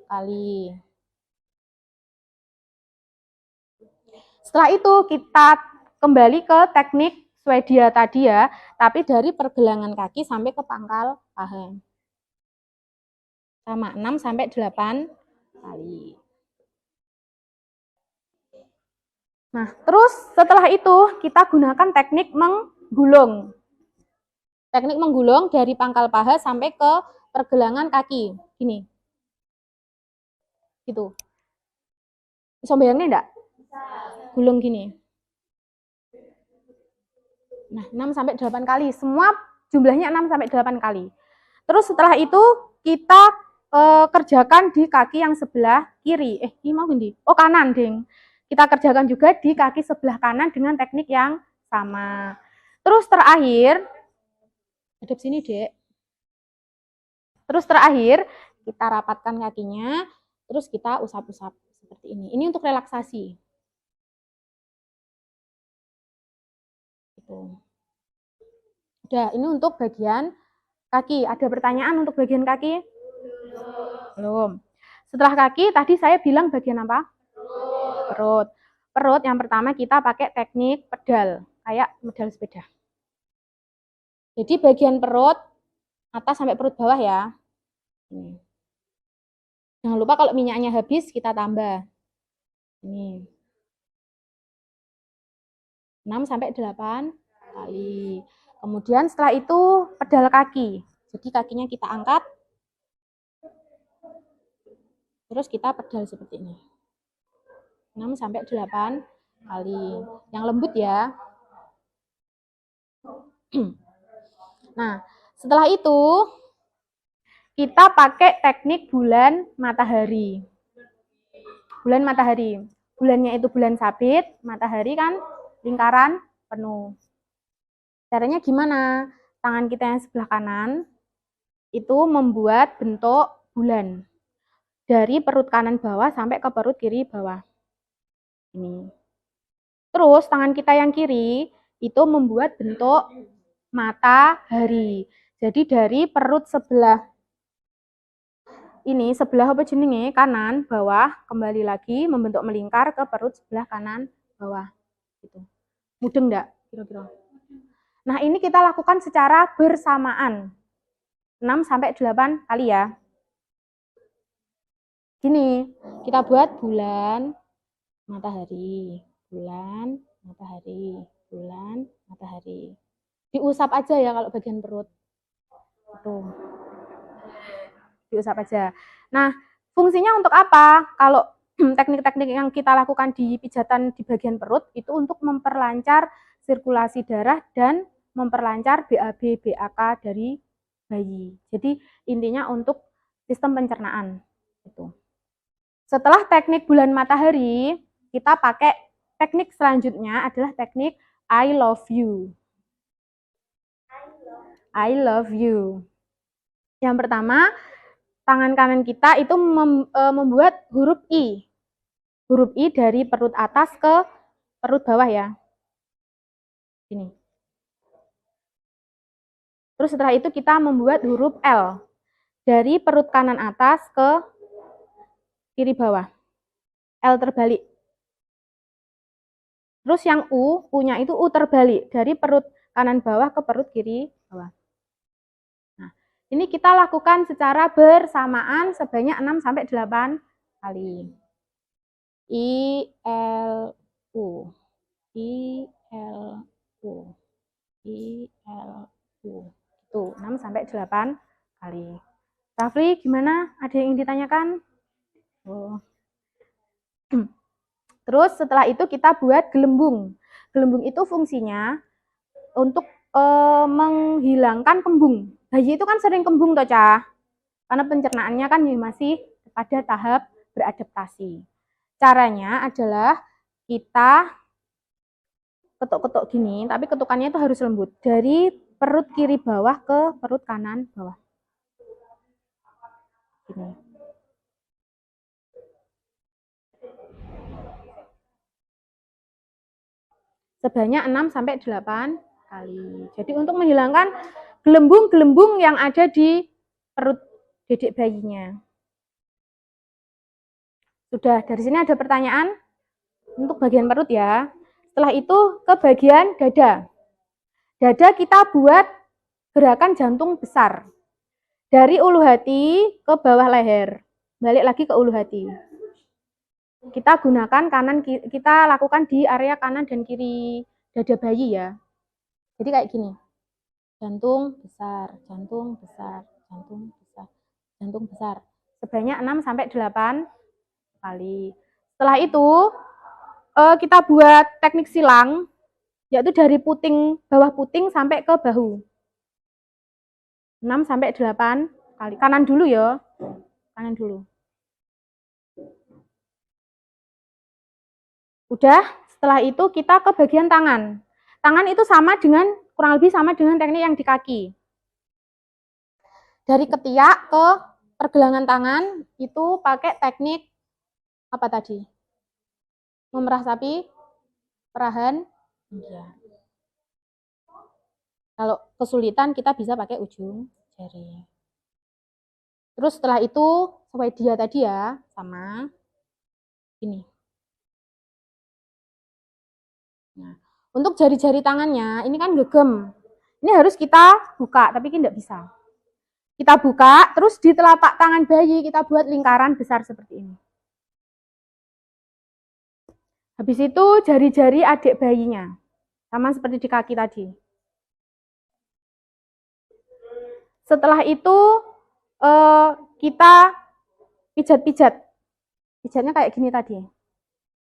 kali. Setelah itu kita kembali ke teknik Swedia tadi ya, tapi dari pergelangan kaki sampai ke pangkal paha. Sama 6 sampai 8 kali. Nah, terus setelah itu kita gunakan teknik menggulung. Teknik menggulung dari pangkal paha sampai ke pergelangan kaki. Gini. Gitu. Bisa bayangin enggak? Gulung gini. Nah, 6 sampai 8 kali. Semua jumlahnya 6 sampai 8 kali. Terus setelah itu kita kerjakan di kaki yang sebelah kiri. Ini mau ganti? Oh, kanan, Ding. Kita kerjakan juga di kaki sebelah kanan dengan teknik yang sama. Terus terakhir, hadap sini, Dek. Terus terakhir, kita rapatkan kakinya, terus kita usap-usap seperti ini. Ini untuk relaksasi. Gitu. Udah, ini untuk bagian kaki. Ada pertanyaan untuk bagian kaki? Belum. Setelah kaki, tadi saya bilang bagian apa? Perut. Perut yang pertama kita pakai teknik pedal, kayak pedal sepeda. Jadi bagian perut atas sampai perut bawah ya. Ini. Jangan lupa kalau minyaknya habis kita tambah. Ini. 6 sampai 8 kali. Kemudian setelah itu pedal kaki. Jadi kakinya kita angkat. Terus kita pedal seperti ini. 6 sampai 8 kali. Yang lembut ya. Nah, setelah itu kita pakai teknik bulan matahari. Bulan matahari. Bulannya itu bulan sabit, matahari kan lingkaran penuh. Caranya gimana? Tangan kita yang sebelah kanan itu membuat bentuk bulan. Dari perut kanan bawah sampai ke perut kiri bawah. Ini. Terus tangan kita yang kiri itu membuat bentuk matahari. Jadi dari perut sebelah ini, sebelah apa jenenge kanan bawah, kembali lagi membentuk melingkar ke perut sebelah kanan bawah. Gitu. Mudeng enggak kira-kira? Nah, ini kita lakukan secara bersamaan. 6 sampai 8 kali ya. Gini, kita buat bulan matahari, bulan matahari, bulan matahari. Diusap aja ya kalau bagian perut. Tuh. Diusap aja. Nah, fungsinya untuk apa? Kalau teknik-teknik yang kita lakukan di pijatan di bagian perut itu untuk memperlancar sirkulasi darah dan memperlancar BAB, BAK dari bayi. Jadi intinya untuk sistem pencernaan. Gitu. Setelah teknik bulan matahari, kita pakai teknik selanjutnya adalah teknik I love you. I love you. Yang pertama, tangan kanan kita itu membuat huruf I. Huruf I dari perut atas ke perut bawah ya. Ini. Terus setelah itu kita membuat huruf L. Dari perut kanan atas ke kiri bawah. L terbalik. Terus yang U-nya itu U terbalik. Dari perut kanan bawah ke perut kiri bawah. Nah, ini kita lakukan secara bersamaan sebanyak 6-8 kali. I, L, U. I, L, U. I, L, U. Itu 6-8 kali. Rafli, gimana? Ada yang ditanyakan? Oh. Terus setelah itu kita buat gelembung. Gelembung itu fungsinya untuk menghilangkan kembung. Bayi itu kan sering kembung toh, Cah. Karena pencernaannya kan masih pada tahap beradaptasi. Caranya adalah kita ketuk-ketuk gini, tapi ketukannya itu harus lembut. Dari perut kiri bawah ke perut kanan bawah. Gini. Sebanyak 6-8 kali. Jadi untuk menghilangkan gelembung-gelembung yang ada di perut dedek bayinya. Sudah, dari sini ada pertanyaan untuk bagian perut ya. Setelah itu ke bagian dada. Dada kita buat gerakan jantung besar. Dari ulu hati ke bawah leher. Balik lagi ke ulu hati. Kita gunakan kanan, kita lakukan di area kanan dan kiri dada bayi ya. Jadi kayak gini. Jantung besar, jantung besar, jantung besar, jantung besar. Sebanyak 6-8 kali. Setelah itu kita buat teknik silang, yaitu dari puting, bawah puting sampai ke bahu. 6-8 kali. Kanan dulu ya. Kanan dulu. Udah, setelah itu kita ke bagian tangan. Tangan itu sama dengan, kurang lebih sama dengan teknik yang di kaki. Dari ketiak ke pergelangan tangan, itu pakai teknik apa tadi? Memerah sapi, perahan. Ya. Kalau kesulitan kita bisa pakai ujung jari. Terus setelah itu Swedia tadi ya, sama ini. Nah, untuk jari-jari tangannya ini kan gegem. Ini harus kita buka, tapi ini tidak bisa. Kita buka, terus di telapak tangan bayi kita buat lingkaran besar seperti ini. Habis itu jari-jari adik bayinya, sama seperti di kaki tadi. Setelah itu kita pijat-pijat. Pijatnya kayak gini tadi.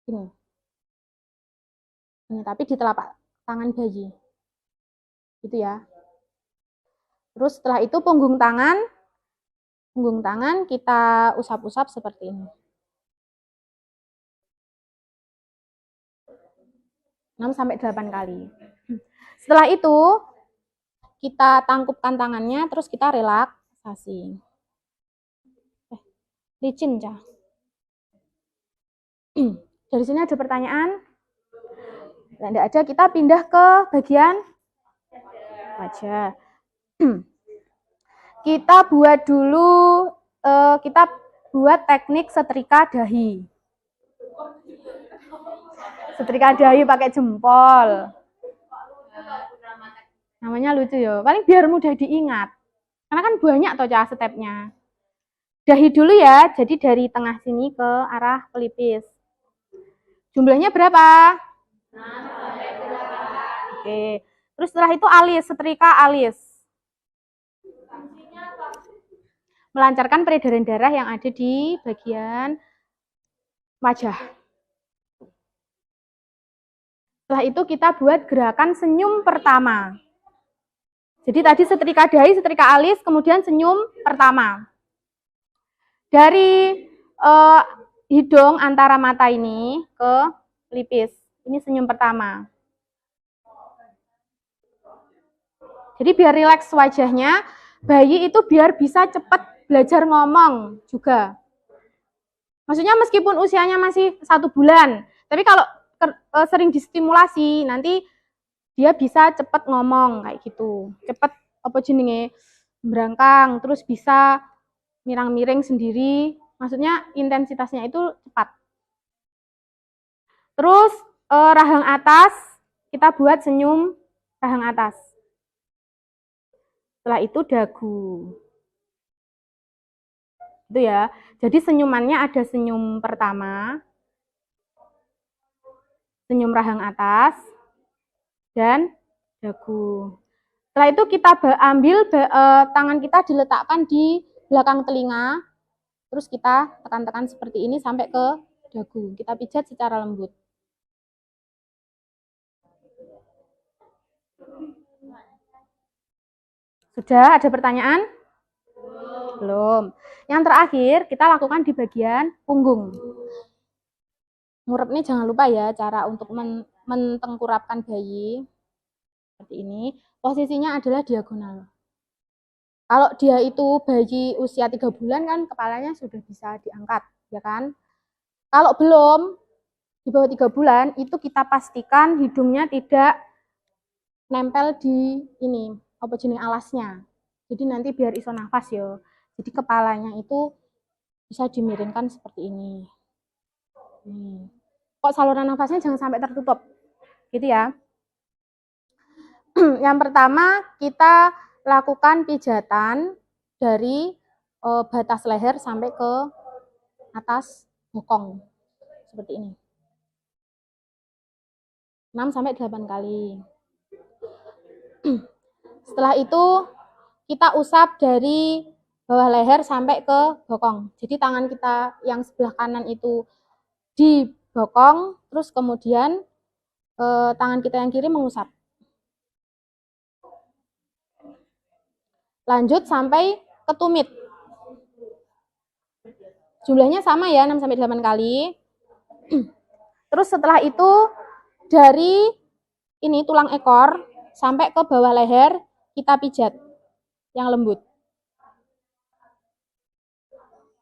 Gini. Ini, tapi di telapak tangan bayi. Gitu ya. Terus setelah itu punggung tangan kita usap-usap seperti ini. 6-8 kali. Setelah itu kita tangkupkan tangannya, terus kita relaksasi. Licin, Cah. Dari sini ada pertanyaan? Tidak ada, kita pindah ke bagian wajah. Kita buat dulu, kita buat teknik setrika dahi. Setrika dahi pakai jempol. Namanya lucu ya, paling biar mudah diingat. Karena kan banyak toh Cah stepnya. Dahi dulu ya, jadi dari tengah sini ke arah pelipis. Jumlahnya berapa? 6-8. Oke. Terus setelah itu alis, setrika alis. Melancarkan peredaran darah yang ada di bagian wajah. Setelah itu kita buat gerakan senyum pertama. Jadi tadi setrika dahi, setrika alis, kemudian senyum pertama. Dari hidung antara mata ini ke pelipis. Ini senyum pertama. Jadi biar rileks wajahnya, bayi itu biar bisa cepat belajar ngomong juga. Maksudnya meskipun usianya masih 1 bulan, tapi kalau sering distimulasi, nanti dia bisa cepat ngomong kayak gitu. Cepat apa jenenge berangkang, terus bisa mirang-miring sendiri. Maksudnya intensitasnya itu cepat. Terus rahang atas, kita buat senyum rahang atas. Setelah itu dagu. Itu ya. Jadi senyumannya ada senyum pertama, senyum rahang atas, dan dagu. Setelah itu kita ambil tangan kita diletakkan di belakang telinga, terus kita tekan-tekan seperti ini sampai ke dagu. Kita pijat secara lembut. Sudah ada pertanyaan? Belum. Yang terakhir kita lakukan di bagian punggung. Ngurep ini jangan lupa ya, cara untuk mentengkurapkan bayi. Seperti ini. Posisinya adalah diagonal. Kalau dia itu bayi usia 3 bulan kan kepalanya sudah bisa diangkat, ya kan? Kalau belum, di bawah 3 bulan, itu kita pastikan hidungnya tidak nempel di ini, apa jenis alasnya. Jadi nanti biar iso nafas ya. Jadi kepalanya itu bisa dimiringkan seperti ini. Kok saluran nafasnya jangan sampai tertutup. Gitu ya. Yang pertama kita lakukan pijatan dari batas leher sampai ke atas bokong. Seperti ini. 6-8 kali. Setelah itu kita usap dari bawah leher sampai ke bokong. Jadi tangan kita yang sebelah kanan itu di bokong, terus kemudian tangan kita yang kiri mengusap. Lanjut sampai ke tumit. Jumlahnya sama ya, 6-8 kali. Terus setelah itu dari ini tulang ekor sampai ke bawah leher kita pijat yang lembut.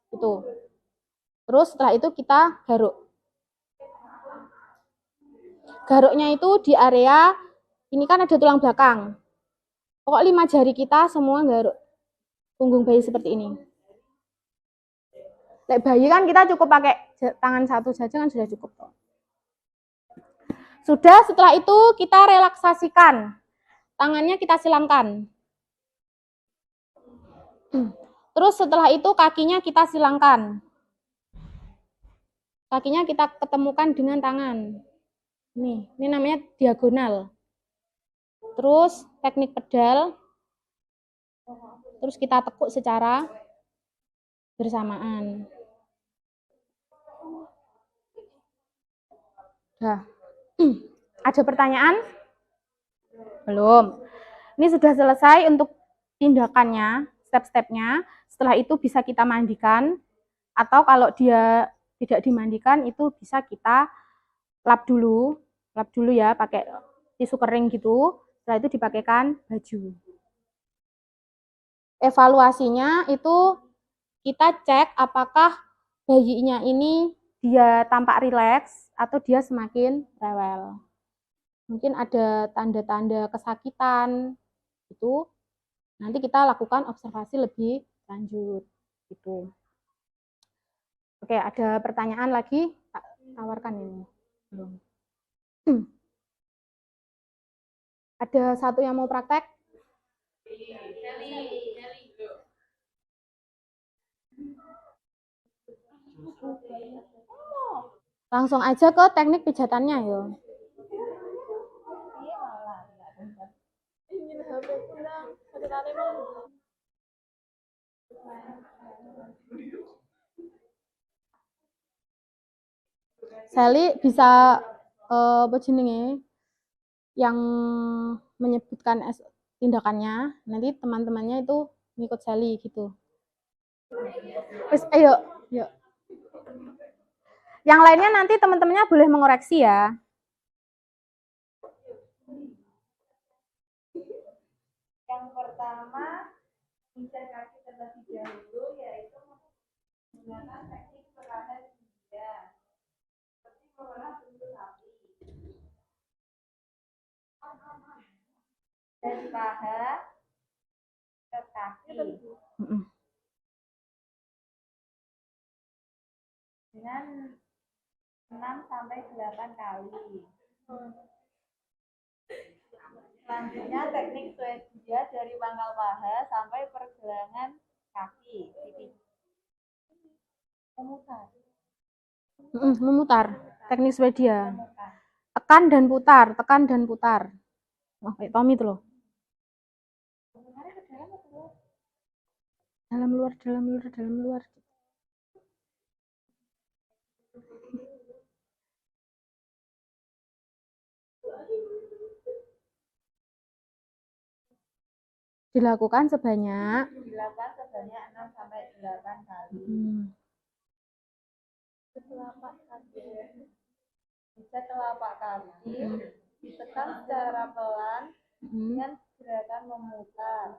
Itu. Terus setelah itu kita garuk. Garuknya itu di area ini kan ada tulang belakang. Pokok 5 jari kita semua garuk punggung bayi seperti ini. Lek bayi kan kita cukup pakai tangan satu saja kan sudah cukup. Sudah, setelah itu kita relaksasikan. Tangannya kita silangkan. Terus setelah itu kakinya kita silangkan. Kakinya kita ketemukan dengan tangan. Ini namanya diagonal. Terus teknik pedal. Terus kita tekuk secara bersamaan. Nah, ada pertanyaan? Belum. Ini sudah selesai untuk tindakannya, step-stepnya. Setelah itu bisa kita mandikan, atau kalau dia tidak dimandikan itu bisa kita lap dulu ya, pakai tisu kering gitu. Setelah itu dipakaikan baju. Evaluasinya itu kita cek apakah bayinya ini dia tampak rileks atau dia semakin rewel. Mungkin ada tanda-tanda kesakitan, itu nanti kita lakukan observasi lebih lanjut. Gitu. Oke, ada pertanyaan lagi? Tak tawarkan ini. Belum. Ada satu yang mau praktek? Langsung aja ke teknik pijatannya ya. Sally bisa apa jenenge yang menyebutkan tindakannya, nanti teman-temannya itu ngikut Sally gitu. Terus ayo, yuk. Yang lainnya nanti teman-temannya boleh mengoreksi ya. Yang Yang pertama, injak kaki terlebih dahulu, yaitu menggunakan teknik perahan injak, seperti mengolah bentuk sapi. Dari paha ke kaki dengan 6-8 kali. Selanjutnya teknik Swedia dari pangkal paha sampai pergelangan kaki. Memutar. Teknik Swedia. Tekan dan putar, tekan dan putar. Oh, kayak Tommy itu loh. Dalam luar, dalam luar, dalam luar. Dilakukan sebanyak 6-8 kali. Bisa telapak kaki ditekan secara pelan dengan gerakan memutar.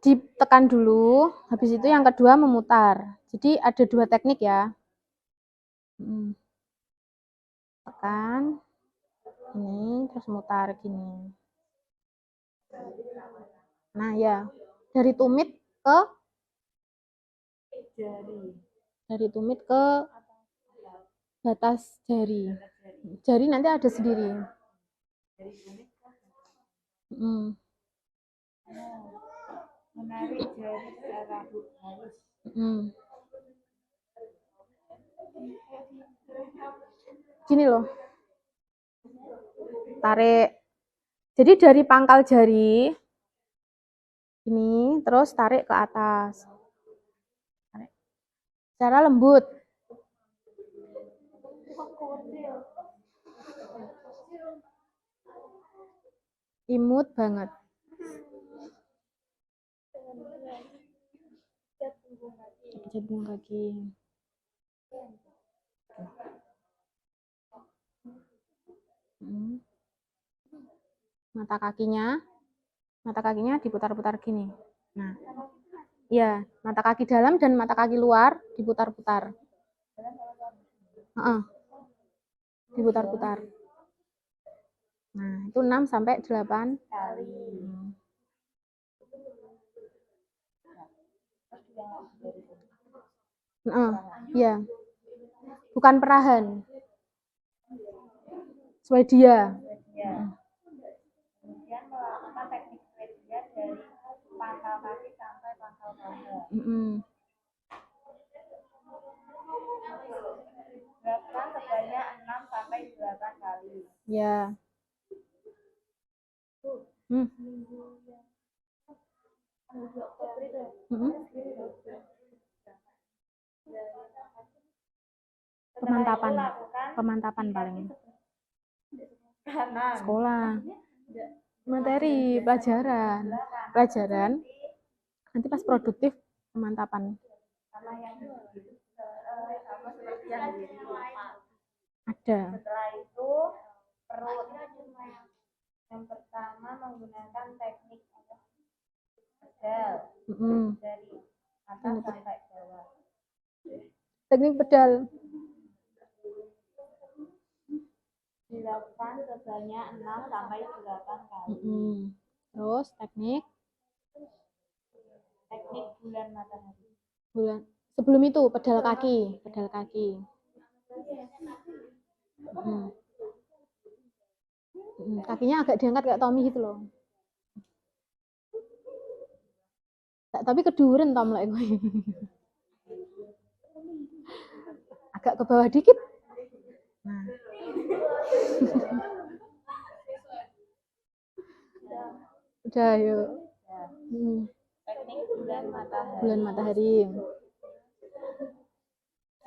Ditekan dulu, habis itu yang kedua memutar. Jadi ada 2 teknik ya. Tekan ini terus mutar gini. Nah ya, dari tumit ke Jari. Dari tumit ke batas jari. Jari nanti ada sendiri. Menarik jari secara halus. Gini loh. Tarik. Jadi dari pangkal jari ini terus tarik ke atas. Tarik. Secara lembut. Imut banget. Pijat punggung kaki. Mata kakinya diputar-putar gini. Nah, ya, mata kaki dalam dan mata kaki luar diputar-putar. Diputar-putar. Nah, itu 6-8 kali. Ya. Bukan perahan. Swedia. Kemudian melakukan teknik Swedia dari pangkal kaki sampai pangkal paha. Lakukan sebanyak 6-8 kali. Ya. Pemantapan paling. Sekolah. Materi pelajaran. Nanti pas produktif pemantapan. Ada. Setelah itu perut. Yang pertama menggunakan teknik pedal dari atas sampai bawah. Teknik pedal. Dilakukan sebanyak 6-8 kali. Terus teknik bulan matahari. Sebelum itu pedal kaki. Kakinya agak diangkat kayak Tommy gitu loh. Tapi keduren Tom lek gue. Agak ke bawah dikit. Nah. Udah yuk. Teknik bulan matahari. Bulan matahari.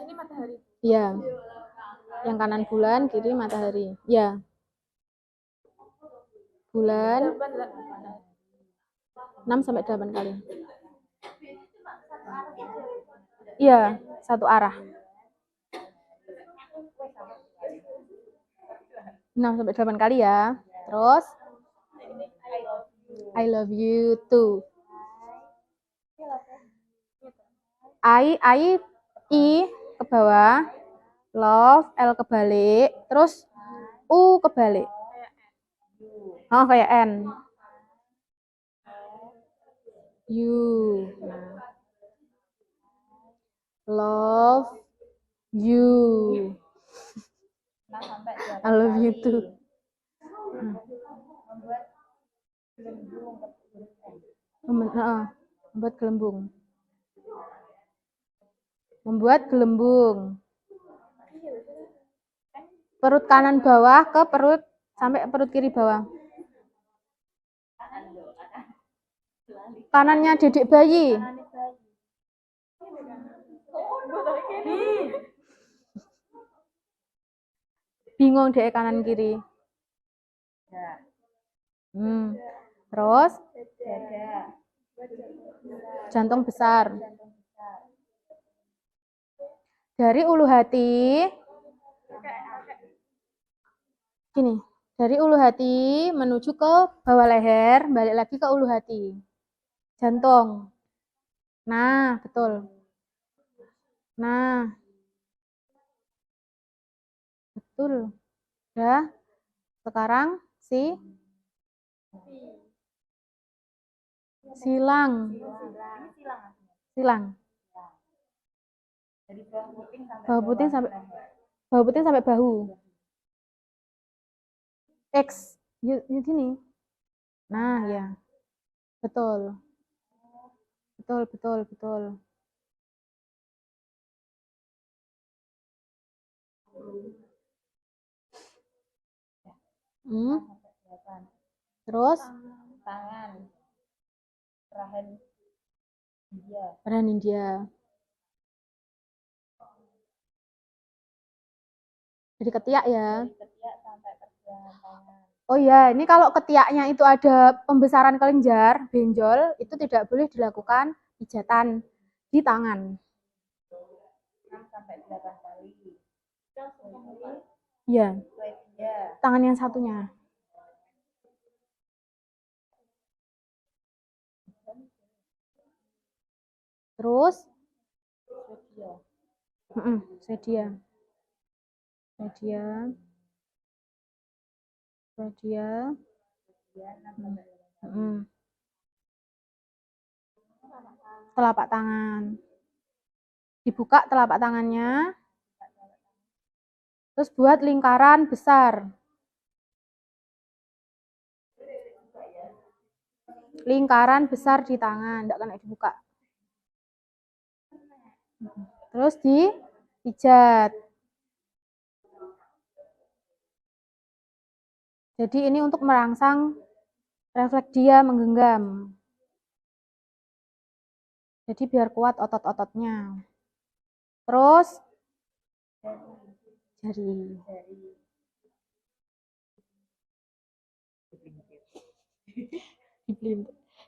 Ini matahari. Iya. Yang kanan bulan, kiri matahari. Ya. Bulan 6-8 kali. Iya, satu arah. 6 sampai 8 kali ya. Terus I love you too. I ke bawah, love L kebalik, terus U kebalik. Oh, kayak N. You. Love you. I love you too. Membuat gelembung. Membuat gelembung. Perut kanan bawah ke perut sampai perut kiri bawah. Kanannya dedek bayi. Bingung deh kanan kiri. Terus jantung besar. Dari ulu hati gini, dari ulu hati menuju ke bawah leher, balik lagi ke ulu hati. Jantung. Nah, betul. Nah. Betul. Ya. Sekarang silang. Silang. Bawah puting sampai bahu. X. Di sini. Nah, ya. Betul. Betul. Terus tangan perahan India. Jadi ketiak ya. sampai pergelangan tangan. Oh ya, ini kalau ketiaknya itu ada pembesaran kelenjar, benjol, itu tidak boleh dilakukan pijatan di tangan. 6 sampai 8 kali. Iya. Tangan yang satunya. Terus Swedia. Telapak tangan. Dibuka telapak tangannya. Terus buat lingkaran besar. Lingkaran besar di tangan, enggak kena dibuka. Terus dipijat. Jadi ini untuk merangsang refleks dia menggenggam. Jadi biar kuat otot-ototnya. Terus jari.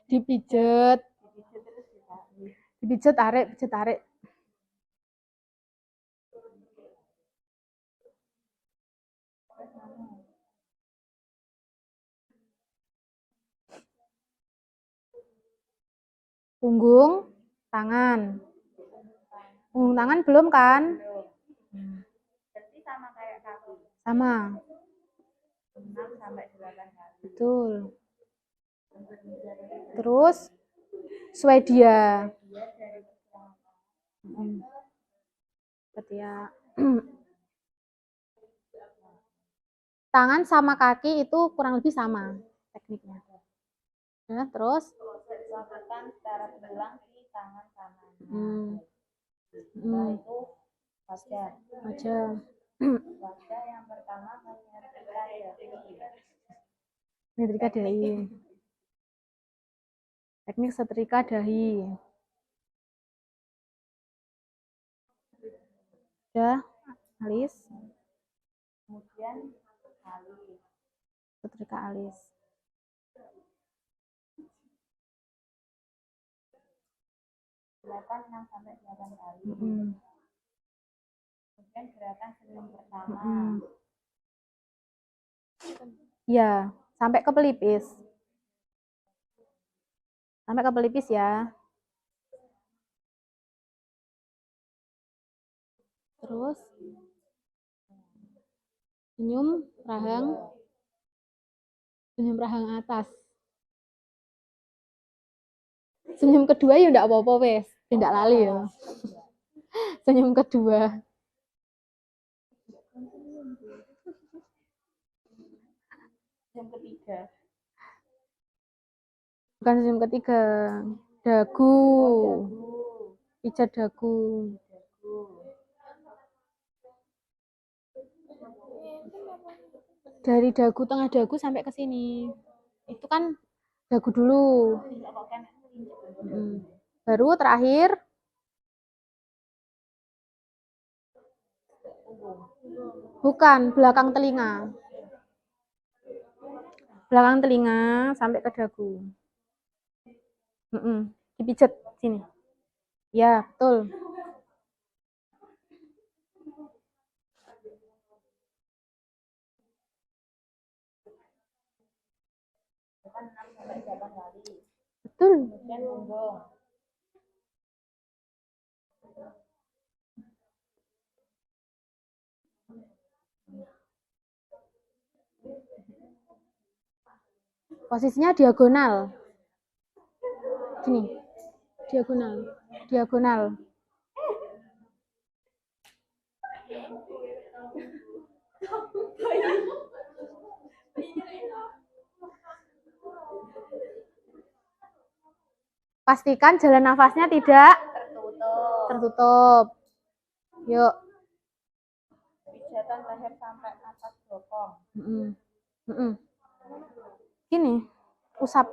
Dipijat. Tarik. Punggung tangan. Punggung tangan belum kan? Berarti sama kayak kaki. Sama. 6 sampai 8 kali. Betul. Terus Swedia. Ketiak. Tangan sama kaki itu kurang lebih sama tekniknya. Nah, terus lakukan secara berulang di tangan kanan. Setelah itu wajah yang pertama menyetrika dahi. Teknik setrika dahi. Udah, alis. Kemudian alis. Setrika alis. Gerakan 6 sampai 8 kali. Kemudian gerakan senyum pertama. Ya, sampai ke pelipis. Sampai ke pelipis ya. Terus senyum rahang atas. Senyum kedua ya enggak apa-apa wes, tidak lali ya. Senyum kedua. Yang ketiga. Bukan senyum ketiga. Dagu. Pijat dagu. Dari dagu, tengah dagu sampai ke sini. Itu kan dagu dulu. Baru terakhir bukan belakang telinga. Belakang telinga sampai ke dagu. Dipijat sini. Ya, betul. Betul. Posisinya diagonal. Gini. Diagonal. Diagonal. Pastikan jalan nafasnya tidak tertutup. Yuk. Pijatan leher sampai atas bokong. Gini, usap.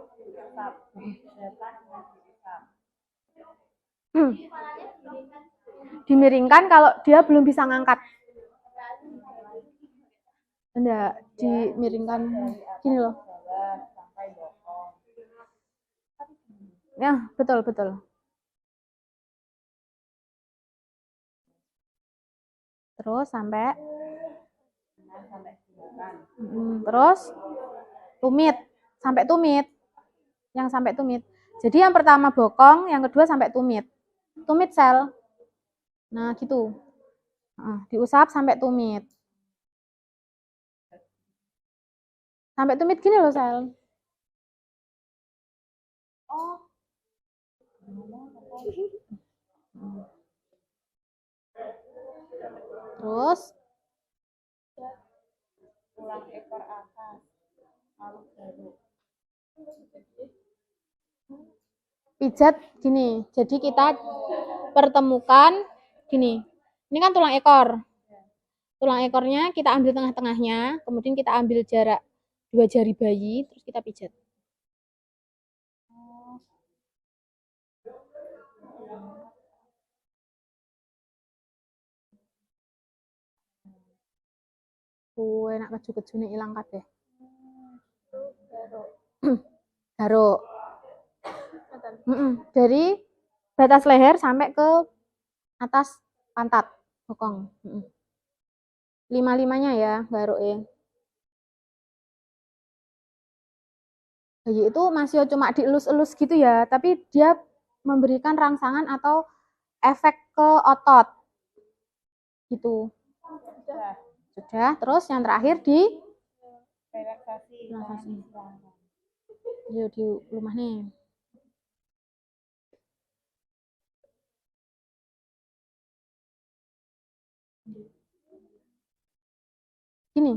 Dimiringkan kalau dia belum bisa ngangkat. Enggak, dimiringkan gini loh. Ya, betul, betul. Terus sampai terus tumit, sampai tumit. Yang sampai tumit. Jadi yang pertama bokong, yang kedua sampai tumit. Tumit sel. Nah, gitu. Diusap sampai tumit. Sampai tumit gini loh sel. Oh. Terus Tulang ekor atas. Lalu garuk. pijat gini. Jadi kita pertemukan gini. Ini kan tulang ekor. Tulang ekornya kita ambil tengah-tengahnya, kemudian kita ambil jarak 2 jari bayi, terus kita pijat. Enak keju-kejune ilang kabeh. Garuk. Dari batas leher sampai ke atas pantat bokong. Lima-limanya ya garuk ya. Bayi itu masih cuma dielus-elus gitu ya, tapi dia memberikan rangsangan atau efek ke otot. Gitu. Sudah, terus yang terakhir di relaksasi. Yuk di rumah nih. Gini.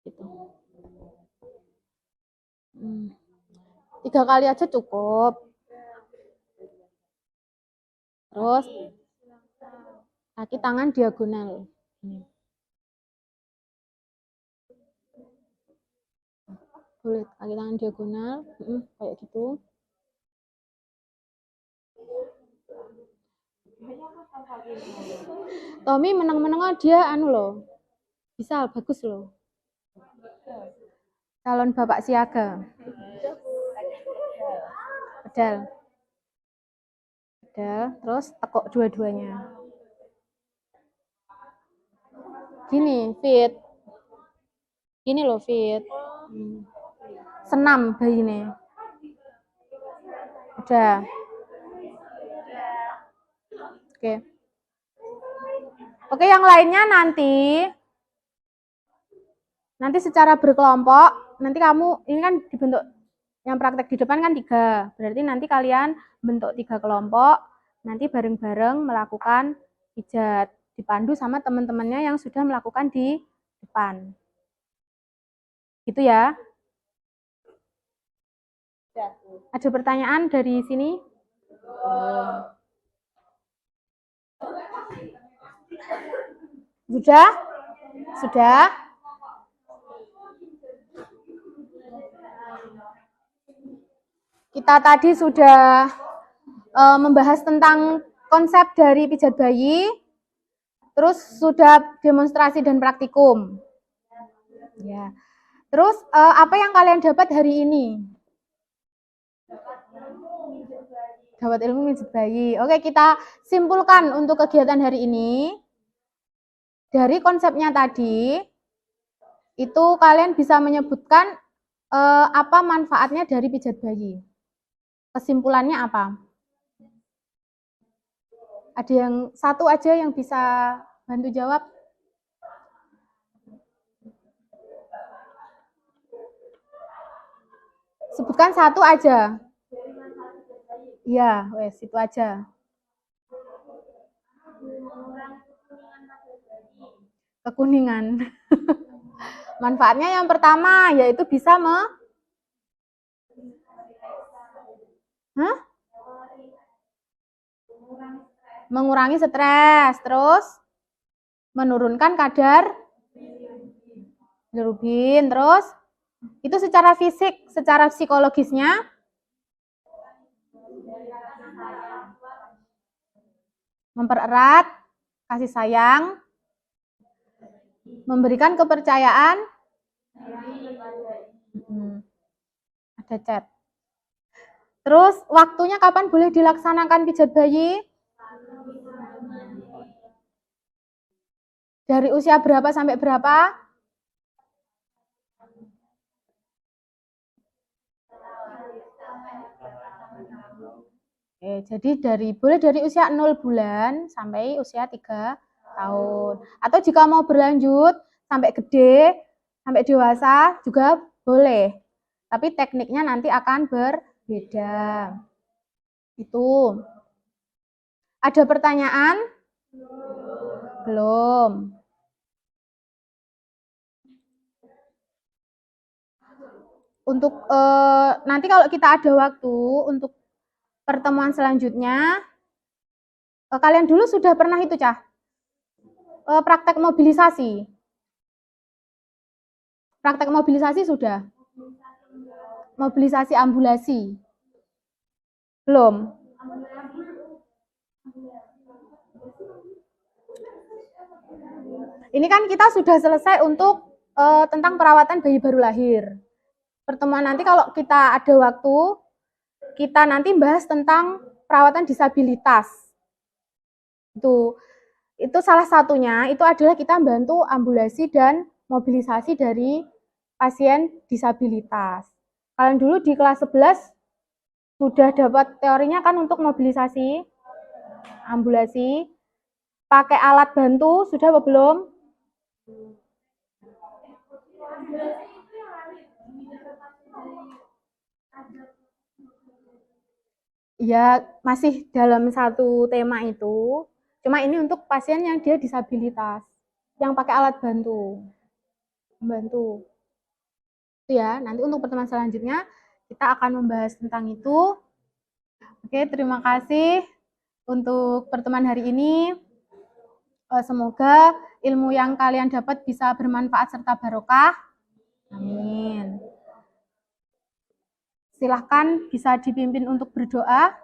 Gitu. 3 kali aja cukup. Terus kaki tangan diagonal. Boleh kaki tangan diagonal, kayak gitu. Tommy menang-menang dia anu loh. Bisa bagus loh. Calon bapak siaga. Pedal. Pedal, terus tekuk dua-duanya. Gini, fit. Gini loh, fit. Senam bayi ini. Udah. Oke. Oke, yang lainnya nanti secara berkelompok, nanti kamu, ini kan dibentuk, yang praktek di depan kan 3, berarti nanti kalian bentuk 3 kelompok, nanti bareng-bareng melakukan pijat, dipandu sama teman-temannya yang sudah melakukan di depan. Gitu ya. Ada pertanyaan dari sini? Sudah? Sudah? Kita tadi sudah membahas tentang konsep dari pijat bayi, terus sudah demonstrasi dan praktikum. Ya. Terus apa yang kalian dapat hari ini? Dapat ilmu pijat bayi. Oke, kita simpulkan untuk kegiatan hari ini. Dari konsepnya tadi, itu kalian bisa menyebutkan apa manfaatnya dari pijat bayi. Kesimpulannya apa? Ada yang satu aja yang bisa bantu jawab? Sebutkan satu aja. Iya, wes itu aja. Kekuningan. Manfaatnya yang pertama yaitu bisa mengurangi stres, terus menurunkan kadar bilirubin, terus itu secara fisik, secara psikologisnya mempererat kasih sayang, memberikan kepercayaan. Ada chat. Terus waktunya kapan boleh dilaksanakan pijat bayi? Dari usia berapa sampai berapa? Jadi boleh dari usia 0 bulan sampai usia 3 tahun. Atau jika mau berlanjut sampai gede, sampai dewasa juga boleh. Tapi tekniknya nanti akan berbeda. Itu. Ada pertanyaan? Belum. Untuk nanti kalau kita ada waktu untuk pertemuan selanjutnya, kalian dulu sudah pernah itu, Cah? Praktek mobilisasi. Praktek mobilisasi sudah? Mobilisasi ambulasi. Belum? Ini kan kita sudah selesai untuk tentang perawatan bayi baru lahir. Pertemuan nanti kalau kita ada waktu, kita nanti bahas tentang perawatan disabilitas. Itu salah satunya, itu adalah kita bantu ambulasi dan mobilisasi dari pasien disabilitas. Kalian dulu di kelas 11 sudah dapat teorinya kan untuk mobilisasi, ambulasi, pakai alat bantu, sudah apa belum? Ya, masih dalam satu tema itu. Cuma ini untuk pasien yang dia disabilitas, yang pakai alat bantu. Membantu. Itu ya, nanti untuk pertemuan selanjutnya kita akan membahas tentang itu. Oke, terima kasih untuk pertemuan hari ini. Semoga ilmu yang kalian dapat bisa bermanfaat serta barokah. Amin. Silahkan bisa dipimpin untuk berdoa.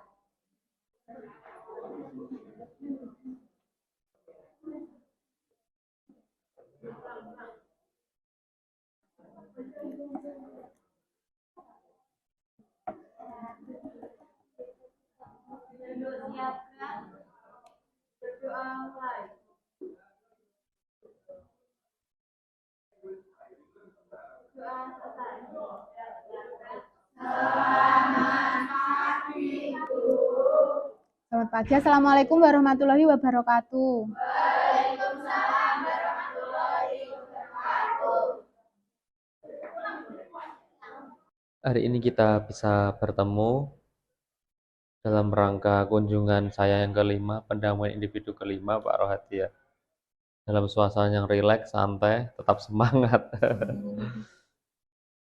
Berdoa mulai. Selamat pagi. Assalamualaikum warahmatullahi wabarakatuh. Hari ini kita bisa bertemu dalam rangka kunjungan saya yang kelima, pendampingan individu kelima, Pak Rohadi ya. Dalam suasana yang rileks, santai, tetap semangat.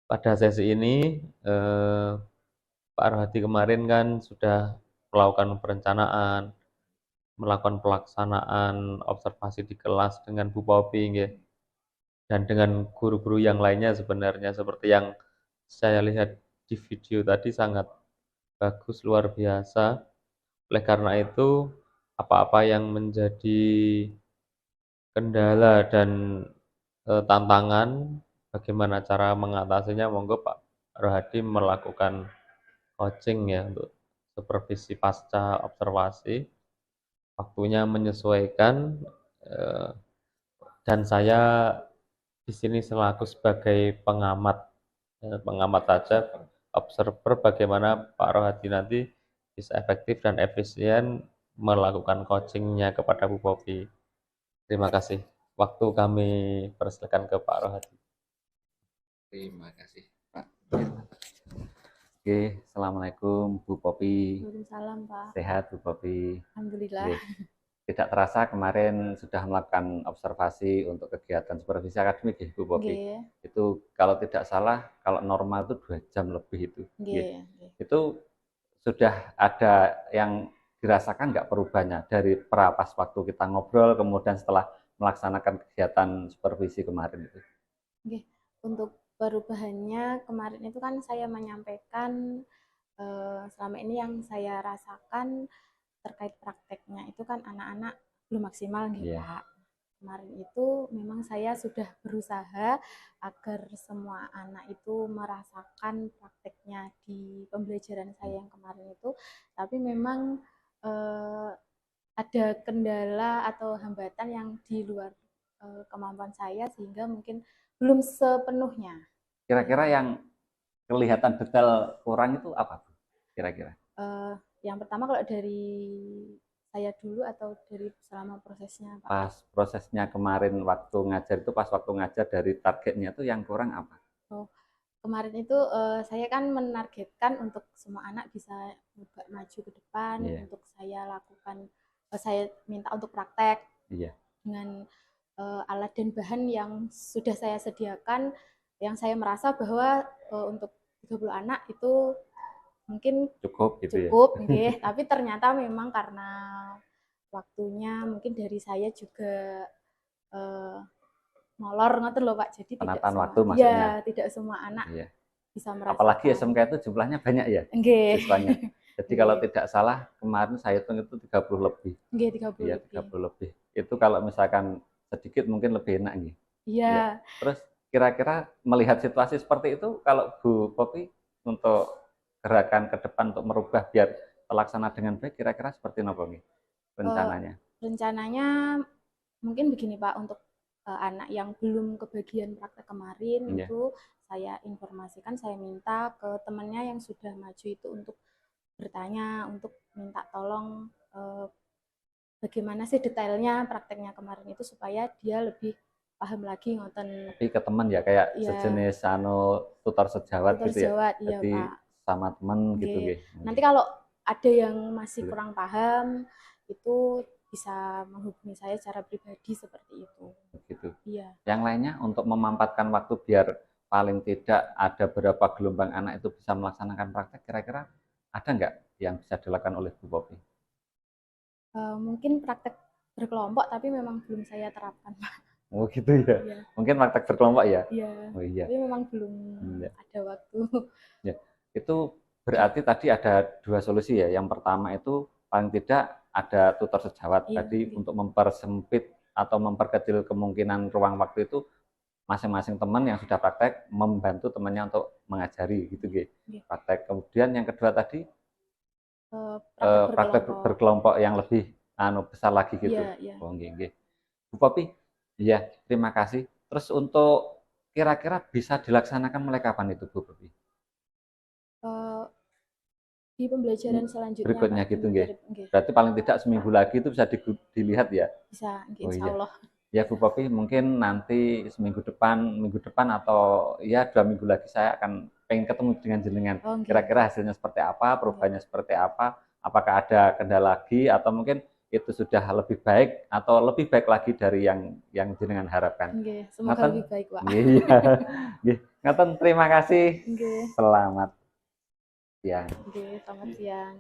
Pada sesi ini, Pak Rohadi kemarin kan sudah melakukan perencanaan, melakukan pelaksanaan observasi di kelas dengan Bu Popi, nggih. Dan dengan guru-guru yang lainnya sebenarnya seperti yang saya lihat di video tadi sangat bagus, luar biasa. Oleh karena itu, apa-apa yang menjadi kendala dan tantangan, bagaimana cara mengatasinya, monggo Pak Rohadi melakukan coaching ya untuk supervisi pasca observasi. Waktunya menyesuaikan, eh, dan saya di sini selaku sebagai pengamat, pengamat saja, observer bagaimana Pak Rohadi nanti bisa efektif dan efisien melakukan coachingnya kepada Bu Popi. Terima kasih. Waktu kami persilakan ke Pak Rohadi. Terima kasih, Pak. Oke, Assalamualaikum Bu Popi. Waalaikumsalam, Pak. Sehat Bu Popi? Alhamdulillah. Oke. Tidak terasa kemarin sudah melakukan observasi untuk kegiatan supervisi akademik ya Bu Popi. Nggih. Itu kalau tidak salah, kalau normal itu 2 jam lebih itu. Nggih. Itu sudah ada yang dirasakan nggak perubahannya dari pas waktu kita ngobrol, kemudian setelah melaksanakan kegiatan supervisi kemarin itu? Nggih. Untuk perubahannya kemarin itu kan saya menyampaikan selama ini yang saya rasakan terkait prakteknya itu kan anak-anak belum maksimal nggih, Iya. Pak. Kemarin itu memang saya sudah berusaha agar semua anak itu merasakan prakteknya di pembelajaran saya yang kemarin itu, tapi memang ada kendala atau hambatan yang di luar kemampuan saya sehingga mungkin belum sepenuhnya. Kira-kira yang kelihatan detail kurang itu apa Bu? Kira-kira? Yang pertama kalau dari saya dulu atau dari selama prosesnya, Pak? Pas prosesnya kemarin waktu ngajar itu, pas waktu ngajar dari targetnya itu yang kurang apa? Kemarin itu saya kan menargetkan untuk semua anak bisa maju ke depan. Iya. Untuk saya lakukan, saya minta untuk praktek Iya. dengan alat dan bahan yang sudah saya sediakan, yang saya merasa bahwa untuk 30 anak itu mungkin Cukup gitu ya? cukup, nggih. Tapi ternyata memang karena waktunya mungkin dari saya juga molor ngoten lho Pak. Jadi tidak Penataan semua, waktu maksudnya. ya, tidak semua anak Iya. bisa merasakan. Apalagi SMK itu jumlahnya banyak ya Nggih. siswanya. Jadi Nggih. kalau tidak salah kemarin saya hitung itu 30 lebih. Nggih, 30 Iya, lebih. 30 lebih. Itu kalau misalkan sedikit mungkin lebih enak nggih. Iya. Terus kira-kira melihat situasi seperti itu, kalau Bu Popi untuk gerakan ke depan untuk merubah biar terlaksana dengan baik, kira-kira seperti apa nih rencananya? Rencananya mungkin begini Pak, untuk anak yang belum kebagian praktek kemarin Iya. itu saya informasikan, saya minta ke temannya yang sudah maju itu untuk bertanya, untuk minta tolong bagaimana sih detailnya prakteknya kemarin itu supaya dia lebih paham lagi ngoten. Tapi ke teman ya, kayak Iya. sejenis tutor sejawat Tutor gitu ya. sejawat, iya Jadi Pak. sama teman gitu Nggih. nggih. Nanti kalau ada yang masih Iya. kurang paham itu bisa menghubungi saya secara pribadi seperti itu. Gitu. Iya. Yang lainnya untuk memampatkan waktu biar paling tidak ada beberapa gelombang anak itu bisa melaksanakan praktek, kira-kira ada nggak yang bisa dilakukan oleh Bu Popi? Mungkin praktek berkelompok tapi memang belum saya terapkan, Pak. Oh gitu ya. Iya. Mungkin praktek berkelompok ya? Iya. Oh iya. Tapi memang belum Iya. ada waktu. Ya. Itu berarti tadi ada 2 solusi ya. Yang pertama itu paling tidak ada tutor sejawat Iya, tadi iya. untuk mempersempit atau memperkecil kemungkinan ruang waktu itu, masing-masing teman yang sudah praktek membantu temannya untuk mengajari gitu nggih. Nggih. Praktek. Kemudian yang kedua tadi Praktek praktek berkelompok yang lebih besar lagi gitu. Iya, iya. Oh nggih nggih. Bu Popi, iya terima kasih. Terus untuk kira-kira bisa dilaksanakan mulai kapan itu Bu Popi? di pembelajaran selanjutnya berikutnya Pak, gitu di nggih. materi nggih. Berarti paling tidak seminggu lagi itu bisa dilihat ya. Bisa nggih Oh iya. insyaallah. Ya Bu Popi, mungkin nanti minggu depan atau ya 2 minggu lagi saya akan pengen ketemu dengan jenengan. Oh nggih. Kira-kira hasilnya seperti apa, perubahannya seperti apa, apakah ada kendala lagi atau mungkin itu sudah lebih baik atau lebih baik lagi dari yang jenengan harapkan. Nggih, semoga Ngaten. lebih baik Pak. Iya. Nggih, ngaten terima kasih. Nggih. Selamat siang. Nggih, selamat siang.